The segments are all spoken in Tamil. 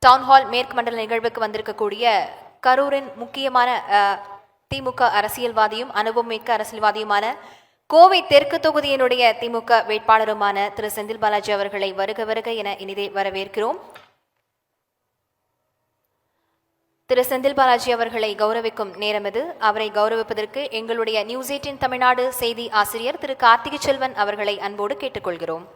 டவுன்ஹால் மேற்கு மண்டல நிகழ்வுக்கு வந்திருக்கக்கூடிய கரூரின் முக்கியமான திமுக அரசியல்வாதியும் அனுபவமிக்க அரசியல்வாதியுமான கோவை தெற்கு தொகுதியினுடைய திமுக வேட்பாளருமான திரு செந்தில் பாலாஜி அவர்களை வருக வருக என இனிதே வரவேற்கிறோம். திரு செந்தில் பாலாஜி அவர்களை கௌரவிக்கும் நேரம் இது. அவரை கௌரவிப்பதற்கு எங்களுடைய நியூஸ் 18 தமிழ்நாடு செய்தி ஆசிரியர் திரு கார்த்திகை செல்வன் அவர்களை அன்போடு கேட்டுக்கொள்கிறோம்.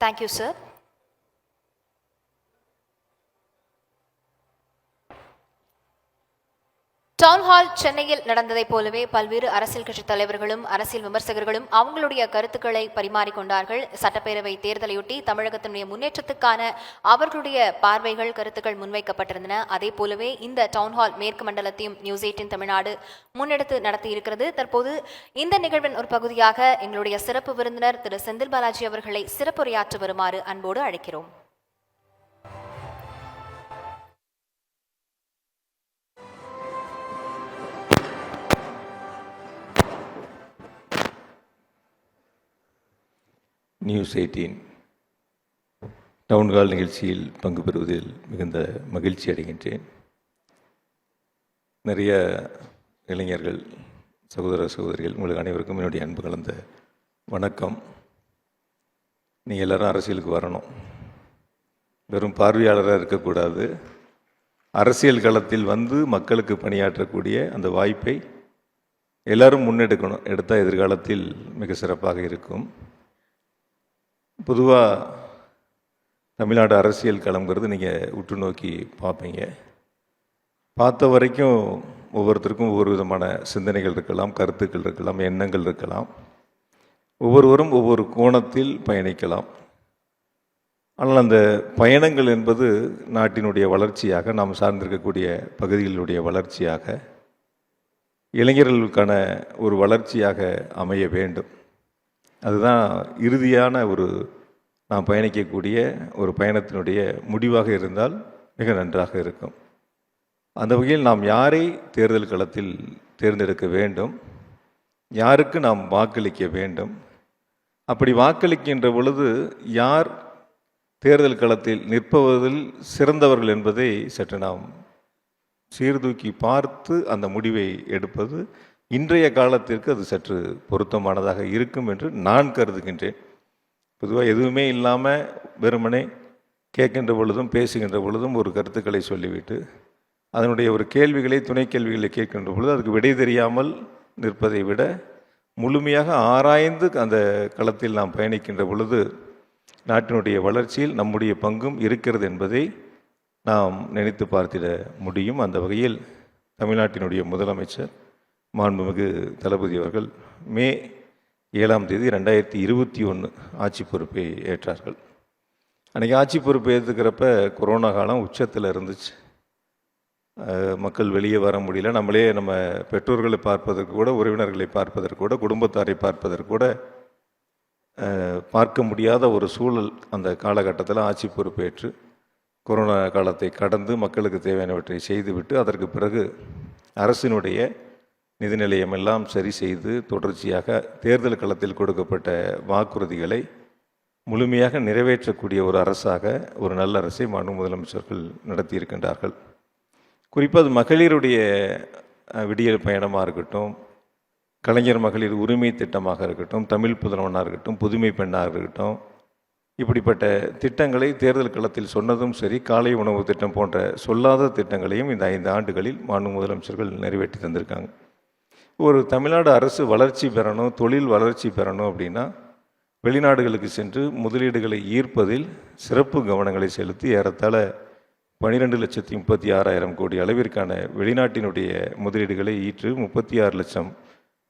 Thank you, sir. டவுன்ஹால் சென்னையில் நடந்ததைப் போலவே பல்வேறு அரசியல் கட்சித் தலைவர்களும் அரசியல் விமர்சகர்களும் அவங்களுடைய கருத்துக்களை பரிமாறிக்கொண்டார்கள். சட்டப்பேரவை தேர்தலையொட்டி தமிழகத்தினுடைய முன்னேற்றத்துக்கான அவர்களுடைய பார்வைகள் கருத்துக்கள் முன்வைக்கப்பட்டிருந்தன. அதே போலவே இந்த டவுன்ஹால் மேற்கு மண்டலத்தையும் நியூஸ் 18 தமிழ்நாடு முன்னெடுத்து நடத்தி இருக்கிறது. தற்போது இந்த நிகழ்வின் ஒரு பகுதியாக எங்களுடைய சிறப்பு விருந்தினர் திரு செந்தில் பாலாஜி அவர்களை சிறப்புரையாற்ற வருமாறு அன்போடு அழைக்கிறோம். நியூஸ் 18 டவுன்ஹால் நிகழ்ச்சியில் பங்கு பெறுவதில் மிகுந்த மகிழ்ச்சி அடைகின்றேன். நிறைய இளைஞர்கள், சகோதர சகோதரிகள், உங்களுக்கு அனைவருக்கும் என்னுடைய அன்பு கலந்த வணக்கம். நீங்கள் எல்லோரும் அரசியலுக்கு வரணும். வெறும் பார்வையாளராக இருக்கக்கூடாது. அரசியல் களத்தில் வந்து மக்களுக்கு பணியாற்றக்கூடிய அந்த வாய்ப்பை எல்லோரும் முன்னெடுக்கணும். எடுத்தால் எதிர்காலத்தில் மிக சிறப்பாக இருக்கும். பொதுவாக தமிழ்நாடு அரசியல் களம்ங்கிறது நீங்கள் உற்று நோக்கி பார்ப்பீங்க. பார்த்த வரைக்கும் ஒவ்வொருத்தருக்கும் ஒவ்வொரு விதமான சிந்தனைகள் இருக்கலாம், கருத்துக்கள் இருக்கலாம், எண்ணங்கள் இருக்கலாம். ஒவ்வொருவரும் ஒவ்வொரு கோணத்தில் பயணிக்கலாம். ஆனால் அந்த பயணங்கள் என்பது நாட்டினுடைய வளர்ச்சியாக, நாம் சார்ந்திருக்கக்கூடிய பகுதிகளுடைய வளர்ச்சியாக, இளைஞர்களுக்கான ஒரு வளர்ச்சியாக அமைய வேண்டும். அதுதான் இறுதியான நாம் பயணிக்கக்கூடிய ஒரு பயணத்தினுடைய முடிவாக இருந்தால் மிக நன்றாக இருக்கும். அந்த வகையில் நாம் யாரை தேர்தல் களத்தில் தேர்ந்தெடுக்க வேண்டும், யாருக்கு நாம் வாக்களிக்க வேண்டும், அப்படி வாக்களிக்கின்ற பொழுது யார் தேர்தல் களத்தில் நிற்பவதில் சிறந்தவர்கள் என்பதை சற்று நாம் சீர்தூக்கி பார்த்து அந்த முடிவை எடுப்பது இன்றைய காலத்திற்கு அது சற்று பொருத்தமானதாக இருக்கும் என்று நான் கருதுகின்றேன். பொதுவாக எதுவுமே இல்லாமல் வெறுமனே கேட்கின்ற பொழுதும் பேசுகின்ற பொழுதும் ஒரு கருத்துக்களை சொல்லிவிட்டு அதனுடைய ஒரு கேள்விகளை, துணை கேள்விகளை கேட்கின்ற பொழுது அதுக்கு விடை தெரியாமல் நிற்பதை விட முழுமையாக ஆராய்ந்து அந்த களத்தில் நாம் பயணிக்கின்ற பொழுது நாட்டினுடைய வளர்ச்சியில் நம்முடைய பங்கும் இருக்கிறது என்பதை நாம் நினைத்து பார்த்திட முடியும். அந்த வகையில் தமிழ்நாட்டினுடைய முதலமைச்சர் மாண்புமிகு தளபதி அவர்கள் மே 7ஆம் தேதி 2021 ஆட்சி பொறுப்பை ஏற்றார்கள். அன்றைக்கி ஆட்சி பொறுப்பை ஏற்றுக்கிறப்ப கொரோனா காலம் உச்சத்தில் இருந்துச்சு. மக்கள் வெளியே வர முடியல. நம்மளே நம்ம பெற்றோர்களை பார்ப்பதற்கு கூட, உறவினர்களை பார்ப்பதற்கு கூட, குடும்பத்தாரை பார்ப்பதற்கு கூட பார்க்க முடியாத ஒரு சூழல் அந்த காலகட்டத்தில் ஆட்சி பொறுப்பேற்று கொரோனா காலத்தை கடந்து மக்களுக்கு தேவையானவற்றை செய்துவிட்டு அதற்கு பிறகு அரசினுடைய நிதிநிலையம் எல்லாம் சரி செய்து தொடர்ச்சியாக தேர்தல் களத்தில் கொடுக்கப்பட்ட வாக்குறுதிகளை முழுமையாக நிறைவேற்றக்கூடிய ஒரு அரசாக, ஒரு நல்ல அரசை மாண்பு முதலமைச்சர்கள் நடத்தியிருக்கின்றார்கள். குறிப்பாக மகளிருடைய விடியல் பயணமாக இருக்கட்டும், கலைஞர் மகளிர் உரிமை திட்டமாக இருக்கட்டும், தமிழ் புதல்வனாக இருக்கட்டும், புதுமை பெண்ணாக இருக்கட்டும், இப்படிப்பட்ட திட்டங்களை தேர்தல் களத்தில் சொன்னதும் சரி, காலை உணவு திட்டம் போன்ற சொல்லாத திட்டங்களையும் இந்த 5 ஆண்டுகளில் மாண்பு முதலமைச்சர்கள் நிறைவேற்றி தந்திருக்காங்க. ஒரு தமிழ்நாடு அரசு வளர்ச்சி பெறணும், தொழில் வளர்ச்சி பெறணும் அப்படின்னா வெளிநாடுகளுக்கு சென்று முதலீடுகளை ஈர்ப்பதில் சிறப்பு கவனங்களை செலுத்தி ஏறத்தாழ 12,36,000 கோடி அளவிற்கான வெளிநாட்டினுடைய முதலீடுகளை ஈற்று 36 லட்சம்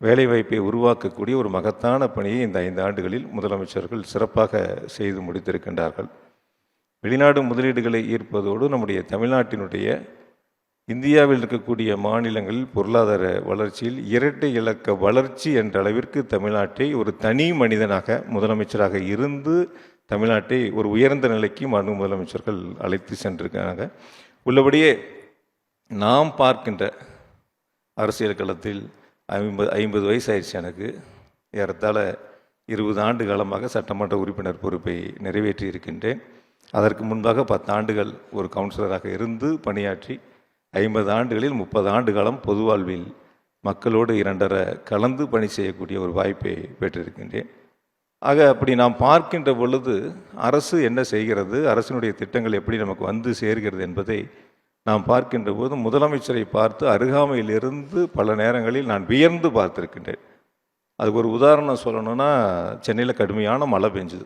வேலைவாய்ப்பை உருவாக்கக்கூடிய ஒரு மகத்தான பணியை இந்த 5 ஆண்டுகளில் முதலமைச்சர்கள் சிறப்பாக செய்து முடித்திருக்கின்றார்கள். வெளிநாடு முதலீடுகளை ஈர்ப்பதோடு நம்முடைய தமிழ்நாட்டினுடைய இந்தியாவில் இருக்கக்கூடிய மாநிலங்களில் பொருளாதார வளர்ச்சியில் இரட்டை இலக்க வளர்ச்சி என்ற அளவிற்கு தமிழ்நாட்டை ஒரு தனி மனிதனாக முதலமைச்சராக இருந்து தமிழ்நாட்டை ஒரு உயர்ந்த நிலைக்கு மாண்பு முதலமைச்சர்கள் அழைத்து சென்றிருக்காங்க. உள்ளபடியே நாம் பார்க்கின்ற அரசியல் களத்தில் 50 வயசு ஆயிடுச்சு எனக்கு. ஏறத்தாழ 20 ஆண்டு காலமாக சட்டமன்ற உறுப்பினர் பொறுப்பை நிறைவேற்றி இருக்கின்றேன். அதற்கு முன்பாக 10 ஆண்டுகள் ஒரு கவுன்சிலராக இருந்து பணியாற்றி 50 ஆண்டுகளில் 30 ஆண்டு காலம் பொது வாழ்வில் மக்களோடு 2.5 கலந்து பணி செய்யக்கூடிய ஒரு வாய்ப்பை பெற்றிருக்கின்றேன். ஆக அப்படி நாம் பார்க்கின்ற பொழுது அரசு என்ன செய்கிறது, அரசினுடைய திட்டங்கள் எப்படி நமக்கு வந்து சேர்கிறது என்பதை நாம் பார்க்கின்ற போது முதலமைச்சரை பார்த்து அருகாமையிலிருந்து பல நேரங்களில் நான் வியந்து பார்த்திருக்கின்றேன். அதுக்கு ஒரு உதாரணம் சொல்லணும்னா, சென்னையில் கடுமையான மழை பெஞ்சுது.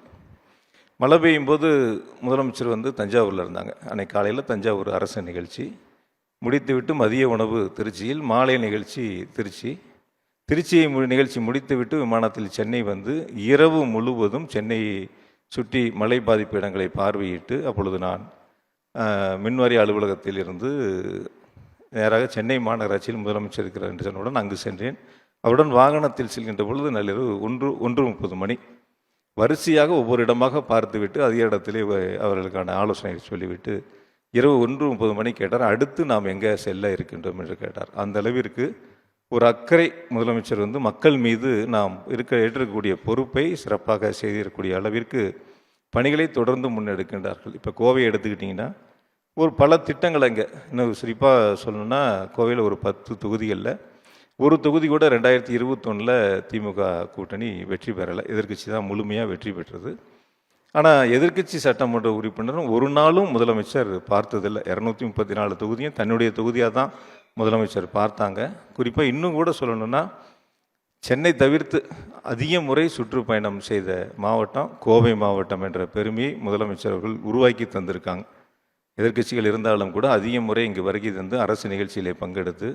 மழை பெய்யும் போது முதலமைச்சர் தஞ்சாவூரில் இருந்தாங்க. அன்னைக்கு காலையில் தஞ்சாவூர் அரசு நிகழ்ச்சி முடித்துவிட்டு மதிய உணவு திருச்சியில், மாலை நிகழ்ச்சி திருச்சியை நிகழ்ச்சி முடித்துவிட்டு விமானத்தில் சென்னை இரவு முழுவதும் சென்னையை சுற்றி மழை பாதிப்பு இடங்களை பார்வையிட்டு, அப்பொழுது நான் மின்வாரிய அலுவலகத்தில் இருந்து நேராக சென்னை மாநகராட்சியில் முதலமைச்சர் இருக்கிறார் என்று சொன்னவுடன் அங்கு சென்றேன். அவருடன் வாகனத்தில் செல்கின்ற பொழுது நள்ளிரவு 1:30 மணி. வரிசையாக ஒவ்வொரு இடமாக பார்த்துவிட்டு அதிக இடத்திலே அவர்களுக்கான ஆலோசனை சொல்லிவிட்டு இரவு 1:30 மணி கேட்டார். அடுத்து நாம் எங்கே செல்ல இருக்கின்றோம் என்று கேட்டார். அந்த அளவிற்கு ஒரு அக்கறை முதலமைச்சர் மக்கள் மீது நாம் ஏற்றிருக்கக்கூடிய பொறுப்பை சிறப்பாக செய்திருக்கக்கூடிய அளவிற்கு பணிகளை தொடர்ந்து முன்னெடுக்கின்றார்கள். இப்போ கோவையை எடுத்துக்கிட்டிங்கன்னா ஒரு பல திட்டங்கள் அங்கே இன்னும் சிறப்பாக சொல்லணும்னா, கோவையில் ஒரு 10 தொகுதிகளில் ஒரு தொகுதி கூட 2021 திமுக கூட்டணி வெற்றி பெறலை. எதிர்க்கட்சி தான் முழுமையாக வெற்றி பெற்றது. ஆனால் எதிர்க்கட்சி சட்டமன்ற உறுப்பினரும் ஒரு நாளும் முதலமைச்சர் பார்த்ததில்லை. 234 தொகுதியும் தன்னுடைய தொகுதியாக தான் முதலமைச்சர் பார்த்தாங்க. குறிப்பாக இன்னும் கூட சொல்லணும்னா, சென்னை தவிர்த்து அதிக முறை சுற்றுப்பயணம் செய்த மாவட்டம் கோவை மாவட்டம் என்ற பெருமையை முதலமைச்சர் அவர்கள் உருவாக்கி தந்திருக்காங்க. எதிர்க்கட்சிகள் இருந்தாலும் கூட அதிக முறை இங்கு வருகை தந்து அரசு நிகழ்ச்சியிலே பங்கெடுத்து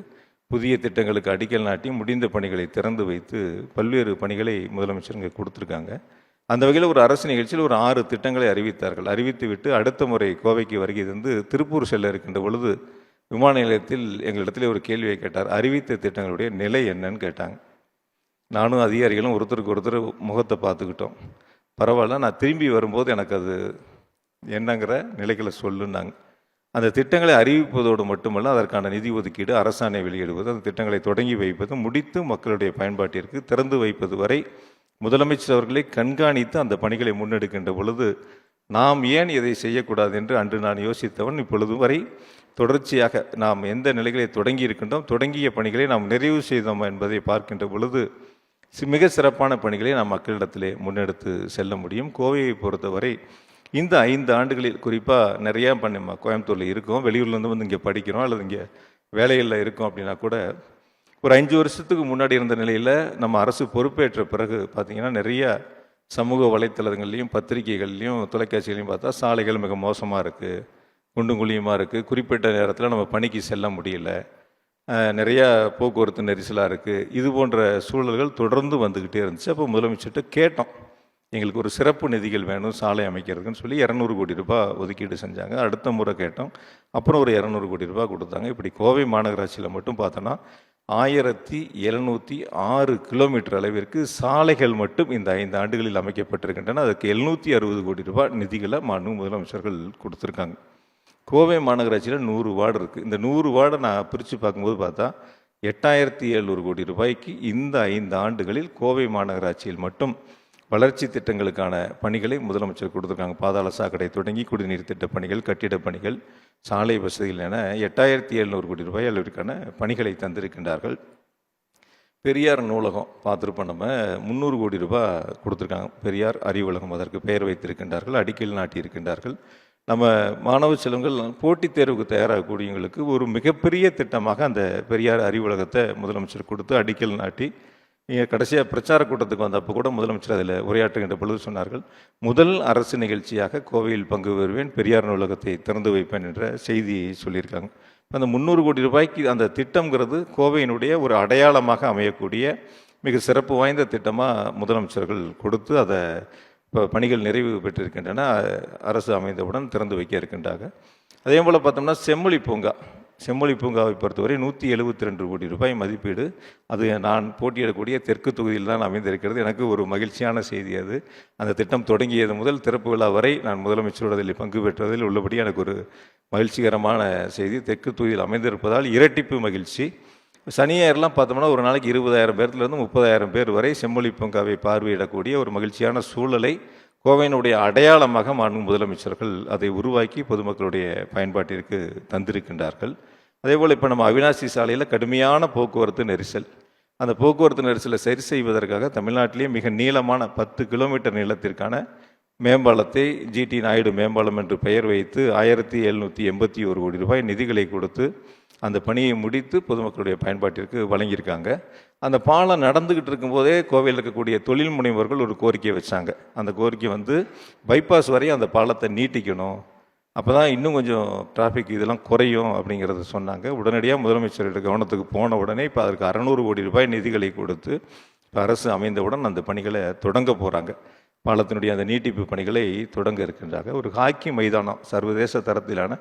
புதிய திட்டங்களுக்கு அடிக்கல் நாட்டி முடிந்த பணிகளை திறந்து வைத்து பல்வேறு பணிகளை முதலமைச்சர் இங்கே கொடுத்துருக்காங்க. அந்த வகையில் ஒரு அரசு நிகழ்ச்சியில் ஒரு 6 திட்டங்களை அறிவித்தார்கள். அறிவித்துவிட்டு அடுத்த முறை கோவைக்கு வருகை தந்து திருப்பூர் செல்ல இருக்கின்ற பொழுது விமான நிலையத்தில் எங்களிடத்தில் ஒரு கேள்வியை கேட்டார். அறிவித்த திட்டங்களுடைய நிலை என்னன்னு கேட்டாங்க. நானும் அதிகாரிகளும் ஒருத்தருக்கு ஒருத்தர் முகத்தை பார்த்துக்கிட்டோம். பரவாயில்ல, நான் திரும்பி வரும்போது எனக்கு அது என்னங்கிற நிலைகளை சொல்லுன்னாங்க. அந்த திட்டங்களை அறிவிப்பதோடு மட்டுமல்ல, அதற்கான நிதி ஒதுக்கீடு, அரசாணை வெளியிடுவது, அந்த திட்டங்களை தொடங்கி வைப்பது, முடித்து மக்களுடைய பயன்பாட்டிற்கு திறந்து வைப்பது வரை முதலமைச்சர் அவர்களை கண்காணித்து அந்த பணிகளை முன்னெடுக்கின்ற பொழுது நாம் ஏன் இதை செய்யக்கூடாது என்று அன்று நான் யோசித்தவன் இப்பொழுது வரை தொடர்ச்சியாக நாம் எந்த நிலைகளை தொடங்கி இருக்கின்றோம், தொடங்கிய பணிகளை நாம் நிறைவு செய்தோம் என்பதை பார்க்கின்ற பொழுது மிக சிறப்பான பணிகளை நாம் மக்களிடத்திலே முன்னெடுத்து செல்ல முடியும். கோவையை பொறுத்தவரை இந்த 5 ஆண்டுகளில் குறிப்பாக நிறையா கோயம்புத்தூரில் இருக்கோம், வெளியூர்லேருந்து இங்கே படிக்கிறோம் அல்லது இங்கே வேலைகளில் இருக்கோம் அப்படின்னா கூட ஒரு 5 வருஷத்துக்கு முன்னாடி இருந்த நிலையில் நம்ம அரசு பொறுப்பேற்ற பிறகு பார்த்திங்கன்னா நிறைய சமூக வலைத்தளங்கள்லையும் பத்திரிகைகள்லையும் தொலைக்காட்சிகளையும் பார்த்தா சாலைகள் மிக மோசமாக இருக்குது, குண்டும் குழியுமாக இருக்குது, குறிப்பிட்ட நேரத்தில் நம்ம பணிக்கு செல்ல முடியல, நிறையா போக்குவரத்து நெரிசலாக இருக்குது, இது போன்ற சூழல்கள் தொடர்ந்து வந்துக்கிட்டே இருந்துச்சு. அப்போ முதலமைச்சர்கிட்ட கேட்டோம், எங்களுக்கு ஒரு சிறப்பு நிதிகள் வேணும் சாலை அமைக்கிறதுக்குன்னு சொல்லி 200 கோடி ரூபாய் ஒதுக்கீடு செஞ்சாங்க. அடுத்த முறை கேட்டோம், அப்புறம் ஒரு 200 கோடி ரூபாய் கொடுத்தாங்க. இப்படி கோவை மாநகராட்சியில் மட்டும் பார்த்தோன்னா 1706 கிலோமீட்டர் அளவிற்கு சாலைகள் மட்டும் இந்த 5 ஆண்டுகளில் அமைக்கப்பட்டிருக்கின்றன. அதுக்கு 760 கோடி ரூபாய் நிதிகளை மாண்பு முதலமைச்சர்கள் கொடுத்துருக்காங்க. கோவை மாநகராட்சியில் 100 வார்டு இருக்குது. இந்த 100 வார்டை நான் பிரித்து பார்க்கும்போது பார்த்தா 8700 கோடி ரூபாய்க்கு இந்த 5 ஆண்டுகளில் கோவை மாநகராட்சியில் மட்டும் வளர்ச்சி திட்டங்களுக்கான பணிகளை முதலமைச்சர் கொடுத்துருக்காங்க. பாதாள சாக்கடை தொடங்கி குடிநீர் திட்ட பணிகள், கட்டிடப் பணிகள், சாலை வசதிகள் என 8700 கோடி ரூபாய் அளவிற்கான பணிகளை தந்திருக்கின்றார்கள். பெரியார் நூலகம் பார்த்துருப்போம், நம்ம 300 கோடி ரூபாய் கொடுத்துருக்காங்க. பெரியார் அறிவுலகம் அதற்கு பெயர் வைத்திருக்கின்றார்கள், அடிக்கல் நாட்டியிருக்கின்றார்கள். நம்ம மாணவ செல்வங்கள் போட்டித் தேர்வுக்கு தயாராகக்கூடியவங்களுக்கு ஒரு மிகப்பெரிய திட்டமாக அந்த பெரியார் அறிவுலகத்தை முதலமைச்சர் கொடுத்து அடிக்கல் நாட்டி கடைசியாக பிரச்சார கூட்டத்துக்கு வந்தப்போ கூட முதலமைச்சர் அதில் உரையாற்றுகின்ற பொழுது சொன்னார்கள், முதல் அரசு நிகழ்ச்சியாக கோவையில் பங்கு பெறுவேன், பெரியார் நூலகத்தை திறந்து வைப்பேன் என்ற செய்தியை சொல்லியிருக்காங்க. அந்த 300 கோடி ரூபாய்க்கு அந்த திட்டம்ங்கிறது கோவையினுடைய ஒரு அடையாளமாக அமையக்கூடிய மிக சிறப்பு வாய்ந்த திட்டமாக முதலமைச்சர்கள் கொடுத்து அதை இப்போ பணிகள் நிறைவு பெற்றிருக்கின்றன. அரசு அமைந்தவுடன் திறந்து வைக்க இருக்கின்றாங்க. அதே போல் பார்த்தோம்னா செம்மொழி பூங்காவை பொறுத்தவரை 172 கோடி ரூபாய் மதிப்பீடு. அது நான் போட்டியிடக்கூடிய தெற்கு தொகுதியில் தான் அமைந்திருக்கிறது. எனக்கு ஒரு மகிழ்ச்சியான செய்தி அது. அந்த திட்டம் தொடங்கியது முதல் திறப்பு விழா வரை நான் முதலமைச்சரோட அதில் பங்கு பெற்றதில் உள்ளபடி எனக்கு ஒரு மகிழ்ச்சிகரமான செய்தி. தெற்கு தொகுதியில் அமைந்திருப்பதால் இரட்டிப்பு மகிழ்ச்சி. சனி ஞாயிறுலாம் பார்த்தோம்னா ஒரு நாளைக்கு 20,000 பேர்லேருந்து 30,000 பேர் வரை செம்மொழி பூங்காவை பார்வையிடக்கூடிய ஒரு மகிழ்ச்சியான சூழலை கோவையினுடைய அடையாளமாக மாண்பு முதலமைச்சர்கள் அதை உருவாக்கி பொதுமக்களுடைய பயன்பாட்டிற்கு தந்திருக்கின்றார்கள். அதேபோல் இப்போ நம்ம அவினாசி சாலையில் கடுமையான போக்குவரத்து நெரிசல். அந்த போக்குவரத்து நெரிசலை சரி செய்வதற்காக தமிழ்நாட்டிலேயே மிக நீளமான 10 கிலோமீட்டர் நீளத்திற்கான மேம்பாலத்தை ஜிடி நாயுடு மேம்பாலம் என்று பெயர் வைத்து 1781 கோடி ரூபாய் நிதிகளை கொடுத்து அந்த பணியை முடித்து பொதுமக்களுடைய பயன்பாட்டிற்கு வழங்கியிருக்காங்க. அந்த பாலம் நடந்துக்கிட்டு இருக்கும்போதே கோவையில் இருக்கக்கூடிய தொழில் முனைவோர்கள் ஒரு கோரிக்கை வச்சாங்க. அந்த கோரிக்கை பைபாஸ் வரையும் அந்த பாலத்தை நீட்டிக்கணும், அப்போ தான் இன்னும் கொஞ்சம் டிராஃபிக் இதெல்லாம் குறையும் அப்படிங்கிறத சொன்னாங்க. உடனடியாக முதலமைச்சருடைய கவனத்துக்கு போன உடனே இப்போ அதற்கு 600 கோடி ரூபாய் நிதிகளை கொடுத்து இப்போ அரசு அமைந்தவுடன் அந்த பணிகளை தொடங்க போகிறாங்க. பாலத்தினுடைய அந்த நீட்டிப்பு பணிகளை தொடங்க இருக்கின்றாங்க. ஒரு ஹாக்கி மைதானம், சர்வதேச தரத்திலான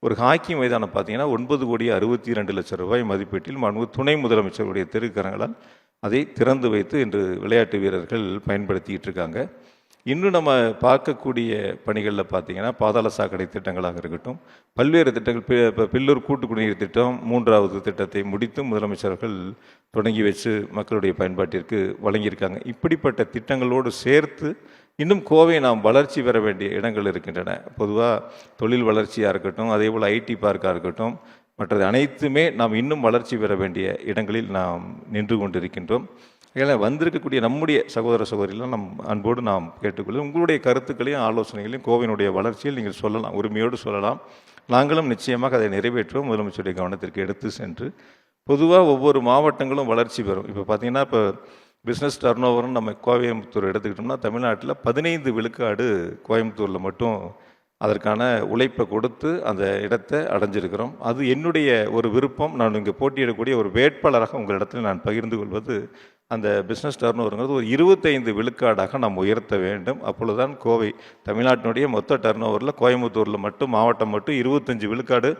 ஒரு ஹாக்கி மைதானம் பார்த்தீங்கன்னா 9,62,00,000 ரூபாய் மதிப்பீட்டில் மாண்பு துணை முதலமைச்சருடைய திருக்கரங்களால் அதை திறந்து வைத்து இன்று விளையாட்டு வீரர்கள் பயன்படுத்திகிட்டு இருக்காங்க. இன்னும் நம்ம பார்க்கக்கூடிய பணிகளில் பார்த்தீங்கன்னா பாதாள சாக்கடை திட்டங்களாக இருக்கட்டும், பல்வேறு திட்டங்கள். இப்போ பில்லூர் கூட்டு குடிநீர் திட்டம் 3வது திட்டத்தை முடித்து முதலமைச்சர்கள் தொடங்கி வச்சு மக்களுடைய பயன்பாட்டிற்கு வழங்கியிருக்காங்க. இப்படிப்பட்ட திட்டங்களோடு சேர்த்து இன்னும் கோவை நாம் வளர்ச்சி பெற வேண்டிய இடங்கள் இருக்கின்றன. பொதுவாக தொழில் வளர்ச்சியாக இருக்கட்டும், அதே போல் ஐடி பார்க்காக இருக்கட்டும், மற்றது அனைத்துமே நாம் இன்னும் வளர்ச்சி பெற வேண்டிய இடங்களில் நாம் நின்று கொண்டிருக்கின்றோம். ஏன்னா வந்திருக்கக்கூடிய நம்முடைய சகோதர சகோதரிகளும் அன்போடு நாம் கேட்டுக்கொள்ளும் உங்களுடைய கருத்துக்களையும் ஆலோசனைகளையும் கோவையினுடைய வளர்ச்சியில் நீங்கள் சொல்லலாம், உரிமையோடு சொல்லலாம். நாங்களும் நிச்சயமாக அதை நிறைவேற்றுவோம். முதலமைச்சருடைய கவனத்திற்கு எடுத்து சென்று பொதுவாக ஒவ்வொரு மாவட்டங்களும் வளர்ச்சி பெறும். இப்போ பார்த்தீங்கன்னா இப்போ பிஸ்னஸ் டர்ன் ஓவர்னு நம்ம கோயம்புத்தூர் எடுத்துக்கிட்டோம்னா தமிழ்நாட்டில் 15 விழுக்காடு கோயம்புத்தூரில் மட்டும் அதற்கான உழைப்பை கொடுத்து அந்த இடத்தை அடைஞ்சிருக்கிறோம். அது என்னுடைய ஒரு விருப்பம். நான் இங்கே போட்டியிடக்கூடிய ஒரு வேட்பாளராக உங்கள் இடத்துல நான் பகிர்ந்து கொள்வது, அந்த பிஸ்னஸ் டர்ன் ஓவருங்கிறது ஒரு 25 விழுக்காடாக நாம் உயர்த்த வேண்டும். அப்பொழுதுதான் கோவை தமிழ்நாட்டினுடைய மொத்த டர்ன் ஓவரில் கோயம்புத்தூரில் மட்டும் மாவட்டம் மட்டும் 25 விழுக்காடு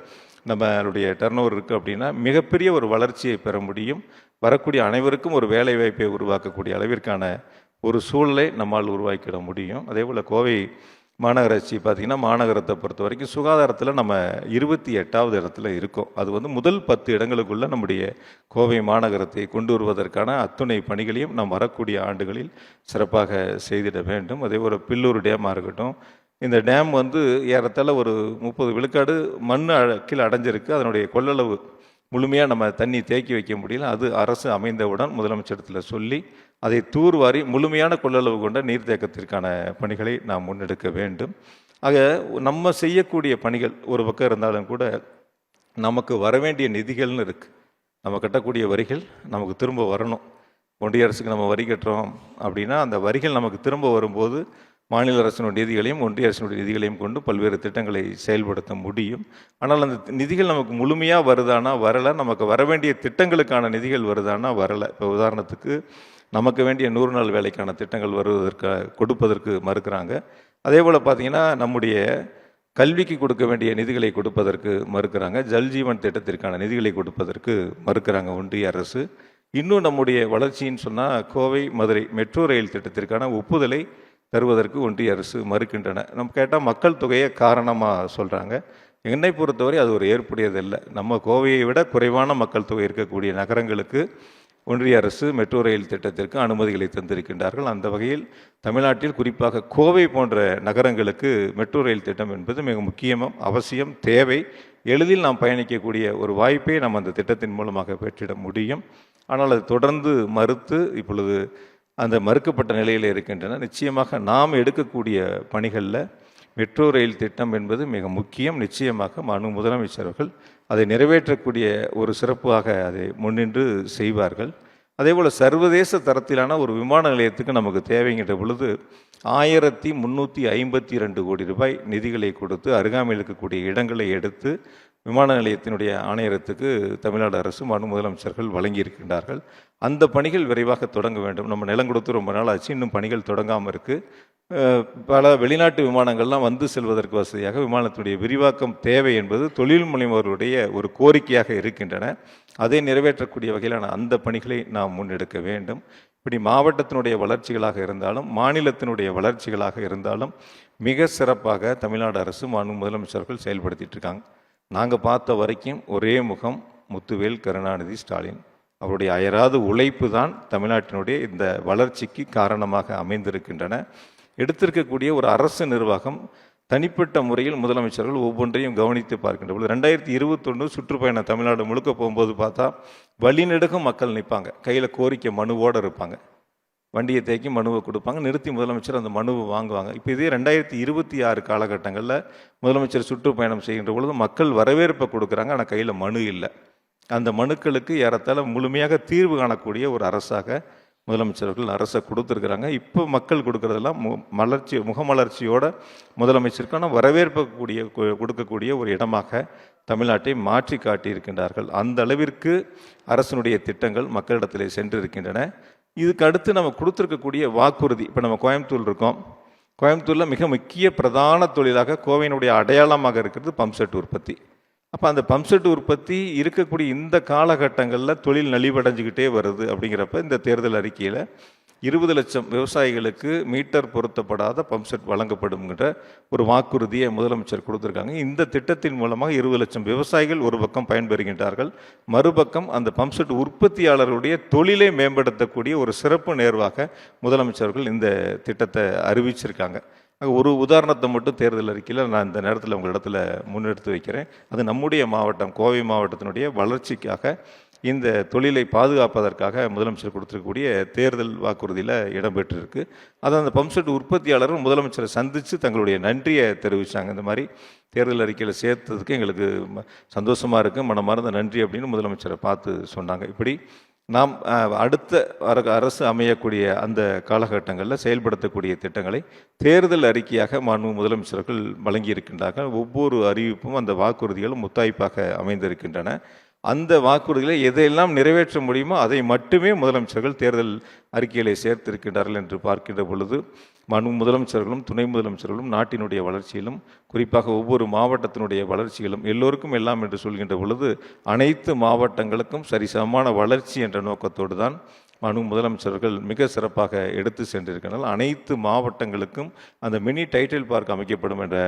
நம்மளுடைய டர்ன் ஓவர் இருக்குது அப்படின்னா மிகப்பெரிய ஒரு வளர்ச்சியை பெற முடியும். வரக்கூடிய அனைவருக்கும் ஒரு வேலை வாய்ப்பை உருவாக்கக்கூடிய அளவிற்கான ஒரு சூழலை நம்மால் உருவாக்கிட முடியும். அதே போல் கோவை மாநகராட்சி பார்த்திங்கன்னா மாநகரத்தை பொறுத்த வரைக்கும் சுகாதாரத்தில் நம்ம 28வது இடத்துல இருக்கோம். அது முதல் 10 இடங்களுக்குள்ள நம்முடைய கோவை மாநகரத்தை கொண்டு வருவதற்கான அத்துணை பணிகளையும் நாம் வரக்கூடிய ஆண்டுகளில் சிறப்பாக செய்திட வேண்டும். அதே போல் பில்லூர் டேமாக இருக்கட்டும், இந்த டேம் ஏறத்தாழ ஒரு 30 விழுக்காடு மண் கீழே அடைஞ்சிருக்கு. அதனுடைய கொள்ளளவு முழுமையாக நம்ம தண்ணி தேக்கி வைக்க முடியல. அது அரசு அமைந்தவுடன் முதலமைச்சரிடத்தில் சொல்லி அதை தூர்வாரி முழுமையான கொள்ளளவு கொண்ட நீர்த்தேக்கத்திற்கான பணிகளை நாம் முன்னெடுக்க வேண்டும். ஆக நம்ம செய்யக்கூடிய பணிகள் ஒரு பக்கம் இருந்தாலும் கூட நமக்கு வரவேண்டிய நிதிகள்னு இருக்குது. நம்ம கட்டக்கூடிய வரிகள் நமக்கு திரும்ப வரணும். ஒன்றிய அரசுக்கு நம்ம வரி கட்டுறோம் அப்படின்னா அந்த வரிகள் நமக்கு திரும்ப வரும்போது மாநில அரசினுடைய நிதிகளையும் ஒன்றிய அரசினுடைய நிதிகளையும் கொண்டு பல்வேறு திட்டங்களை செயல்படுத்த முடியும். ஆனால் அந்த நிதிகள் நமக்கு முழுமையாக வருதானா வரலை, நமக்கு வர வேண்டிய திட்டங்களுக்கான நிதிகள் வருதானா வரலை. இப்போ உதாரணத்துக்கு நமக்கு வேண்டிய 100 நாள் வேலைக்கான திட்டங்கள் கொடுப்பதற்கு மறுக்கிறாங்க. அதே போல் பார்த்திங்கன்னா நம்முடைய கல்விக்கு கொடுக்க வேண்டிய நிதிகளை கொடுப்பதற்கு மறுக்கிறாங்க. ஜல்ஜீவன் திட்டத்திற்கான நிதிகளை கொடுப்பதற்கு மறுக்கிறாங்க ஒன்றிய அரசு. இன்னும் நம்முடைய வளர்ச்சின்னு சொன்னால் கோவை மதுரை மெட்ரோ ரயில் திட்டத்திற்கான ஒப்புதலை தருவதற்கு ஒன்றிய அரசு மறுக்கின்றன. நம்ம கேட்டால் மக்கள் தொகையை காரணமாக சொல்கிறாங்க. என்னை பொறுத்தவரை அது ஒரு ஏற்புடையதில்லை. நம்ம கோவையை விட குறைவான மக்கள் தொகை இருக்கக்கூடிய நகரங்களுக்கு ஒன்றிய அரசு மெட்ரோ ரயில் திட்டத்திற்கு அனுமதிகளை தந்திருக்கின்றார்கள். அந்த வகையில் தமிழ்நாட்டில் குறிப்பாக கோவை போன்ற நகரங்களுக்கு மெட்ரோ ரயில் திட்டம் என்பது மிக முக்கியமும் அவசியம், தேவை. எளிதில் நாம் பயணிக்கக்கூடிய ஒரு வாய்ப்பை நம்ம அந்த திட்டத்தின் மூலமாக பெற்றிட முடியும். ஆனால் அது தொடர்ந்து மறுத்து இப்பொழுது அந்த மறுக்கப்பட்ட நிலையில் இருக்கின்றன. நிச்சயமாக நாம் எடுக்கக்கூடிய பணிகளில் மெட்ரோ ரயில் திட்டம் என்பது மிக முக்கியம். நிச்சயமாக முதலமைச்சர்கள் அதை நிறைவேற்றக்கூடிய ஒரு சிறப்பாக அதை முன்னின்று செய்வார்கள். அதேபோல் சர்வதேச தரத்திலான ஒரு விமான நிலையத்துக்கு நமக்கு தேவைங்கிற பொழுது 1352 கோடி ரூபாய் நிதிகளை கொடுத்து அருகாமையில் இருக்கக்கூடிய இடங்களை எடுத்து விமான நிலையத்தினுடைய ஆணையரத்துக்கு தமிழ்நாடு அரசு மாண்பு முதலமைச்சர்கள் வழங்கியிருக்கின்றார்கள். அந்த பணிகள் விரைவாக தொடங்க வேண்டும். நம்ம நிலம் கொடுத்து ரொம்ப நாள் ஆச்சு, இன்னும் பணிகள் தொடங்காமல் இருக்குது. பல வெளிநாட்டு விமானங்கள்லாம் வந்து செல்வதற்கு வசதியாக விமானத்துடைய விரிவாக்கம் தேவை என்பது தொழில் முனைவோருடைய ஒரு கோரிக்கையாக இருக்கின்றன. அதை நிறைவேற்றக்கூடிய வகையிலான அந்த பணிகளை நாம் முன்னெடுக்க வேண்டும். இப்படி மாவட்டத்தினுடைய வளர்ச்சிகளாக இருந்தாலும் மாநிலத்தினுடைய வளர்ச்சிகளாக இருந்தாலும் மிக சிறப்பாக தமிழ்நாடு அரசு மாண்பு முதலமைச்சர்கள் செயல்படுத்திட்டு இருக்காங்க. நாங்கள் பார்த்த வரைக்கும் ஒரே முகம் முத்துவேல் கருணாநிதி ஸ்டாலின். அவருடைய அயராத உழைப்பு தான் தமிழ்நாட்டினுடைய இந்த வளர்ச்சிக்கு காரணமாக அமைந்திருக்கின்றன. எடுத்திருக்கக்கூடிய ஒரு அரசு நிர்வாகம் தனிப்பட்ட முறையில் முதலமைச்சர்கள் ஒவ்வொன்றையும் கவனித்து பார்க்கின்ற பொழுது 2021 சுற்றுப்பயணம் தமிழ்நாடு முழுக்க போகும்போது பார்த்தா வழிநெடுகும் மக்கள் நிற்பாங்க, கையில் கோரிக்கை மனுவோடு இருப்பாங்க. வண்டியை தேக்கி மனுவை கொடுப்பாங்க, நிறுத்தி முதலமைச்சர் அந்த மனுவை வாங்குவாங்க. இப்போ இதே 2026 காலகட்டங்களில் முதலமைச்சர் சுற்றுப்பயணம் செய்கின்ற பொழுது மக்கள் வரவேற்பை கொடுக்குறாங்க, ஆனால் கையில் மனு இல்லை. அந்த மனுக்களுக்கு ஏறத்தாழ முழுமையாக தீர்வு காணக்கூடிய ஒரு அரசாக முதலமைச்சர்கள் அரசை கொடுத்துருக்குறாங்க. இப்போ மக்கள் கொடுக்குறதெல்லாம் முகமலர்ச்சியோட முதலமைச்சருக்கான வரவேற்பு கொடுக்கக்கூடிய ஒரு இடமாக தமிழ்நாட்டை மாற்றி காட்டியிருக்கின்றார்கள். அந்த அளவிற்கு அரசினுடைய திட்டங்கள் மக்களிடத்திலே சென்றிருக்கின்றன. இதுக்கு அடுத்து நம்ம கொடுத்துருக்கக்கூடிய வாக்குறுதி, இப்போ நம்ம கோயம்புத்தூர் இருக்கோம், கோயம்புத்தூரில் மிக முக்கிய பிரதான தொழிலாக கோவையினுடைய அடையாளமாக இருக்கிறது பம்ப்செட் உற்பத்தி. அப்போ அந்த பம்ப்செட் உற்பத்தி இருக்கக்கூடிய இந்த காலகட்டங்களில் தொழில் நலிவடைஞ்சிக்கிட்டே வருது. அப்படிங்கிறப்ப இந்த தேர்தல் அறிக்கையில் 20 லட்சம் விவசாயிகளுக்கு மீட்டர் பொருத்தப்படாத பம்ப்செட் வழங்கப்படும்ங்கிற ஒரு வாக்குறுதியை முதலமைச்சர் கொடுத்துருக்காங்க. இந்த திட்டத்தின் மூலமாக 20 லட்சம் விவசாயிகள் ஒரு பக்கம் பயன்பெறுகின்றார்கள், மறுபக்கம் அந்த பம்ப்செட் உற்பத்தியாளர்களுடைய தொழிலை மேம்படுத்தக்கூடிய ஒரு சிறப்பு நேர்வாக முதலமைச்சர்கள் இந்த திட்டத்தை அறிவிச்சிருக்காங்க. ஒரு உதாரணத்தை மட்டும் தேர்தல் அறிக்கையில் நான் இந்த நேரத்தில் உங்களிடத்தில் முன்னெடுத்து வைக்கிறேன். அது நம்முடைய மாவட்டம் கோவை மாவட்டத்தினுடைய வளர்ச்சிக்காக இந்த தொழிலை பாதுகாப்பதற்காக முதலமைச்சர் கொடுத்துருக்கக்கூடிய தேர்தல் வாக்குறுதியில் இடம்பெற்றிருக்கு. அதை அந்த பம்ப்செட் உற்பத்தியாளரும் முதலமைச்சரை சந்தித்து தங்களுடைய நன்றியை தெரிவித்தாங்க. இந்த மாதிரி தேர்தல் அறிக்கையில் சேர்த்ததுக்கு எங்களுக்கு சந்தோஷமாக இருக்குது, மனமார்ந்த நன்றி அப்படின்னு முதலமைச்சரை பார்த்து சொன்னாங்க. இப்படி நாம் அடுத்த அரசு அமையக்கூடிய அந்த காலகட்டங்களில் செயல்படுத்தக்கூடிய திட்டங்களை தேர்தல் அறிக்கையாக மாண்பு முதலமைச்சர்கள் வழங்கியிருக்கின்றார்கள். ஒவ்வொரு அறிவிப்பும் அந்த வாக்குறுதிகளும் முத்தாய்ப்பாக அமைந்திருக்கின்றன. அந்த வாக்குறுதிகளை எதையெல்லாம் நிறைவேற்ற முடியுமோ அதை மட்டுமே முதலமைச்சர்கள் தேர்தல் அறிக்கைகளை சேர்த்திருக்கின்றார்கள் என்று பார்க்கின்ற பொழுது மாண்பு முதலமைச்சர்களும் துணை முதலமைச்சர்களும் நாட்டினுடைய வளர்ச்சியிலும் குறிப்பாக ஒவ்வொரு மாவட்டத்தினுடைய வளர்ச்சிகளும் எல்லோருக்கும் எல்லாம் என்று சொல்கின்ற பொழுது அனைத்து மாவட்டங்களுக்கும் சரிசமமான வளர்ச்சி என்ற நோக்கத்தோடு தான் மாண்பு முதலமைச்சர்கள் மிக சிறப்பாக எடுத்து சென்றிருக்கிறார்கள். அனைத்து மாவட்டங்களுக்கும் அந்த மினி டைட்டில் பார்க் அமைக்கப்படும் என்ற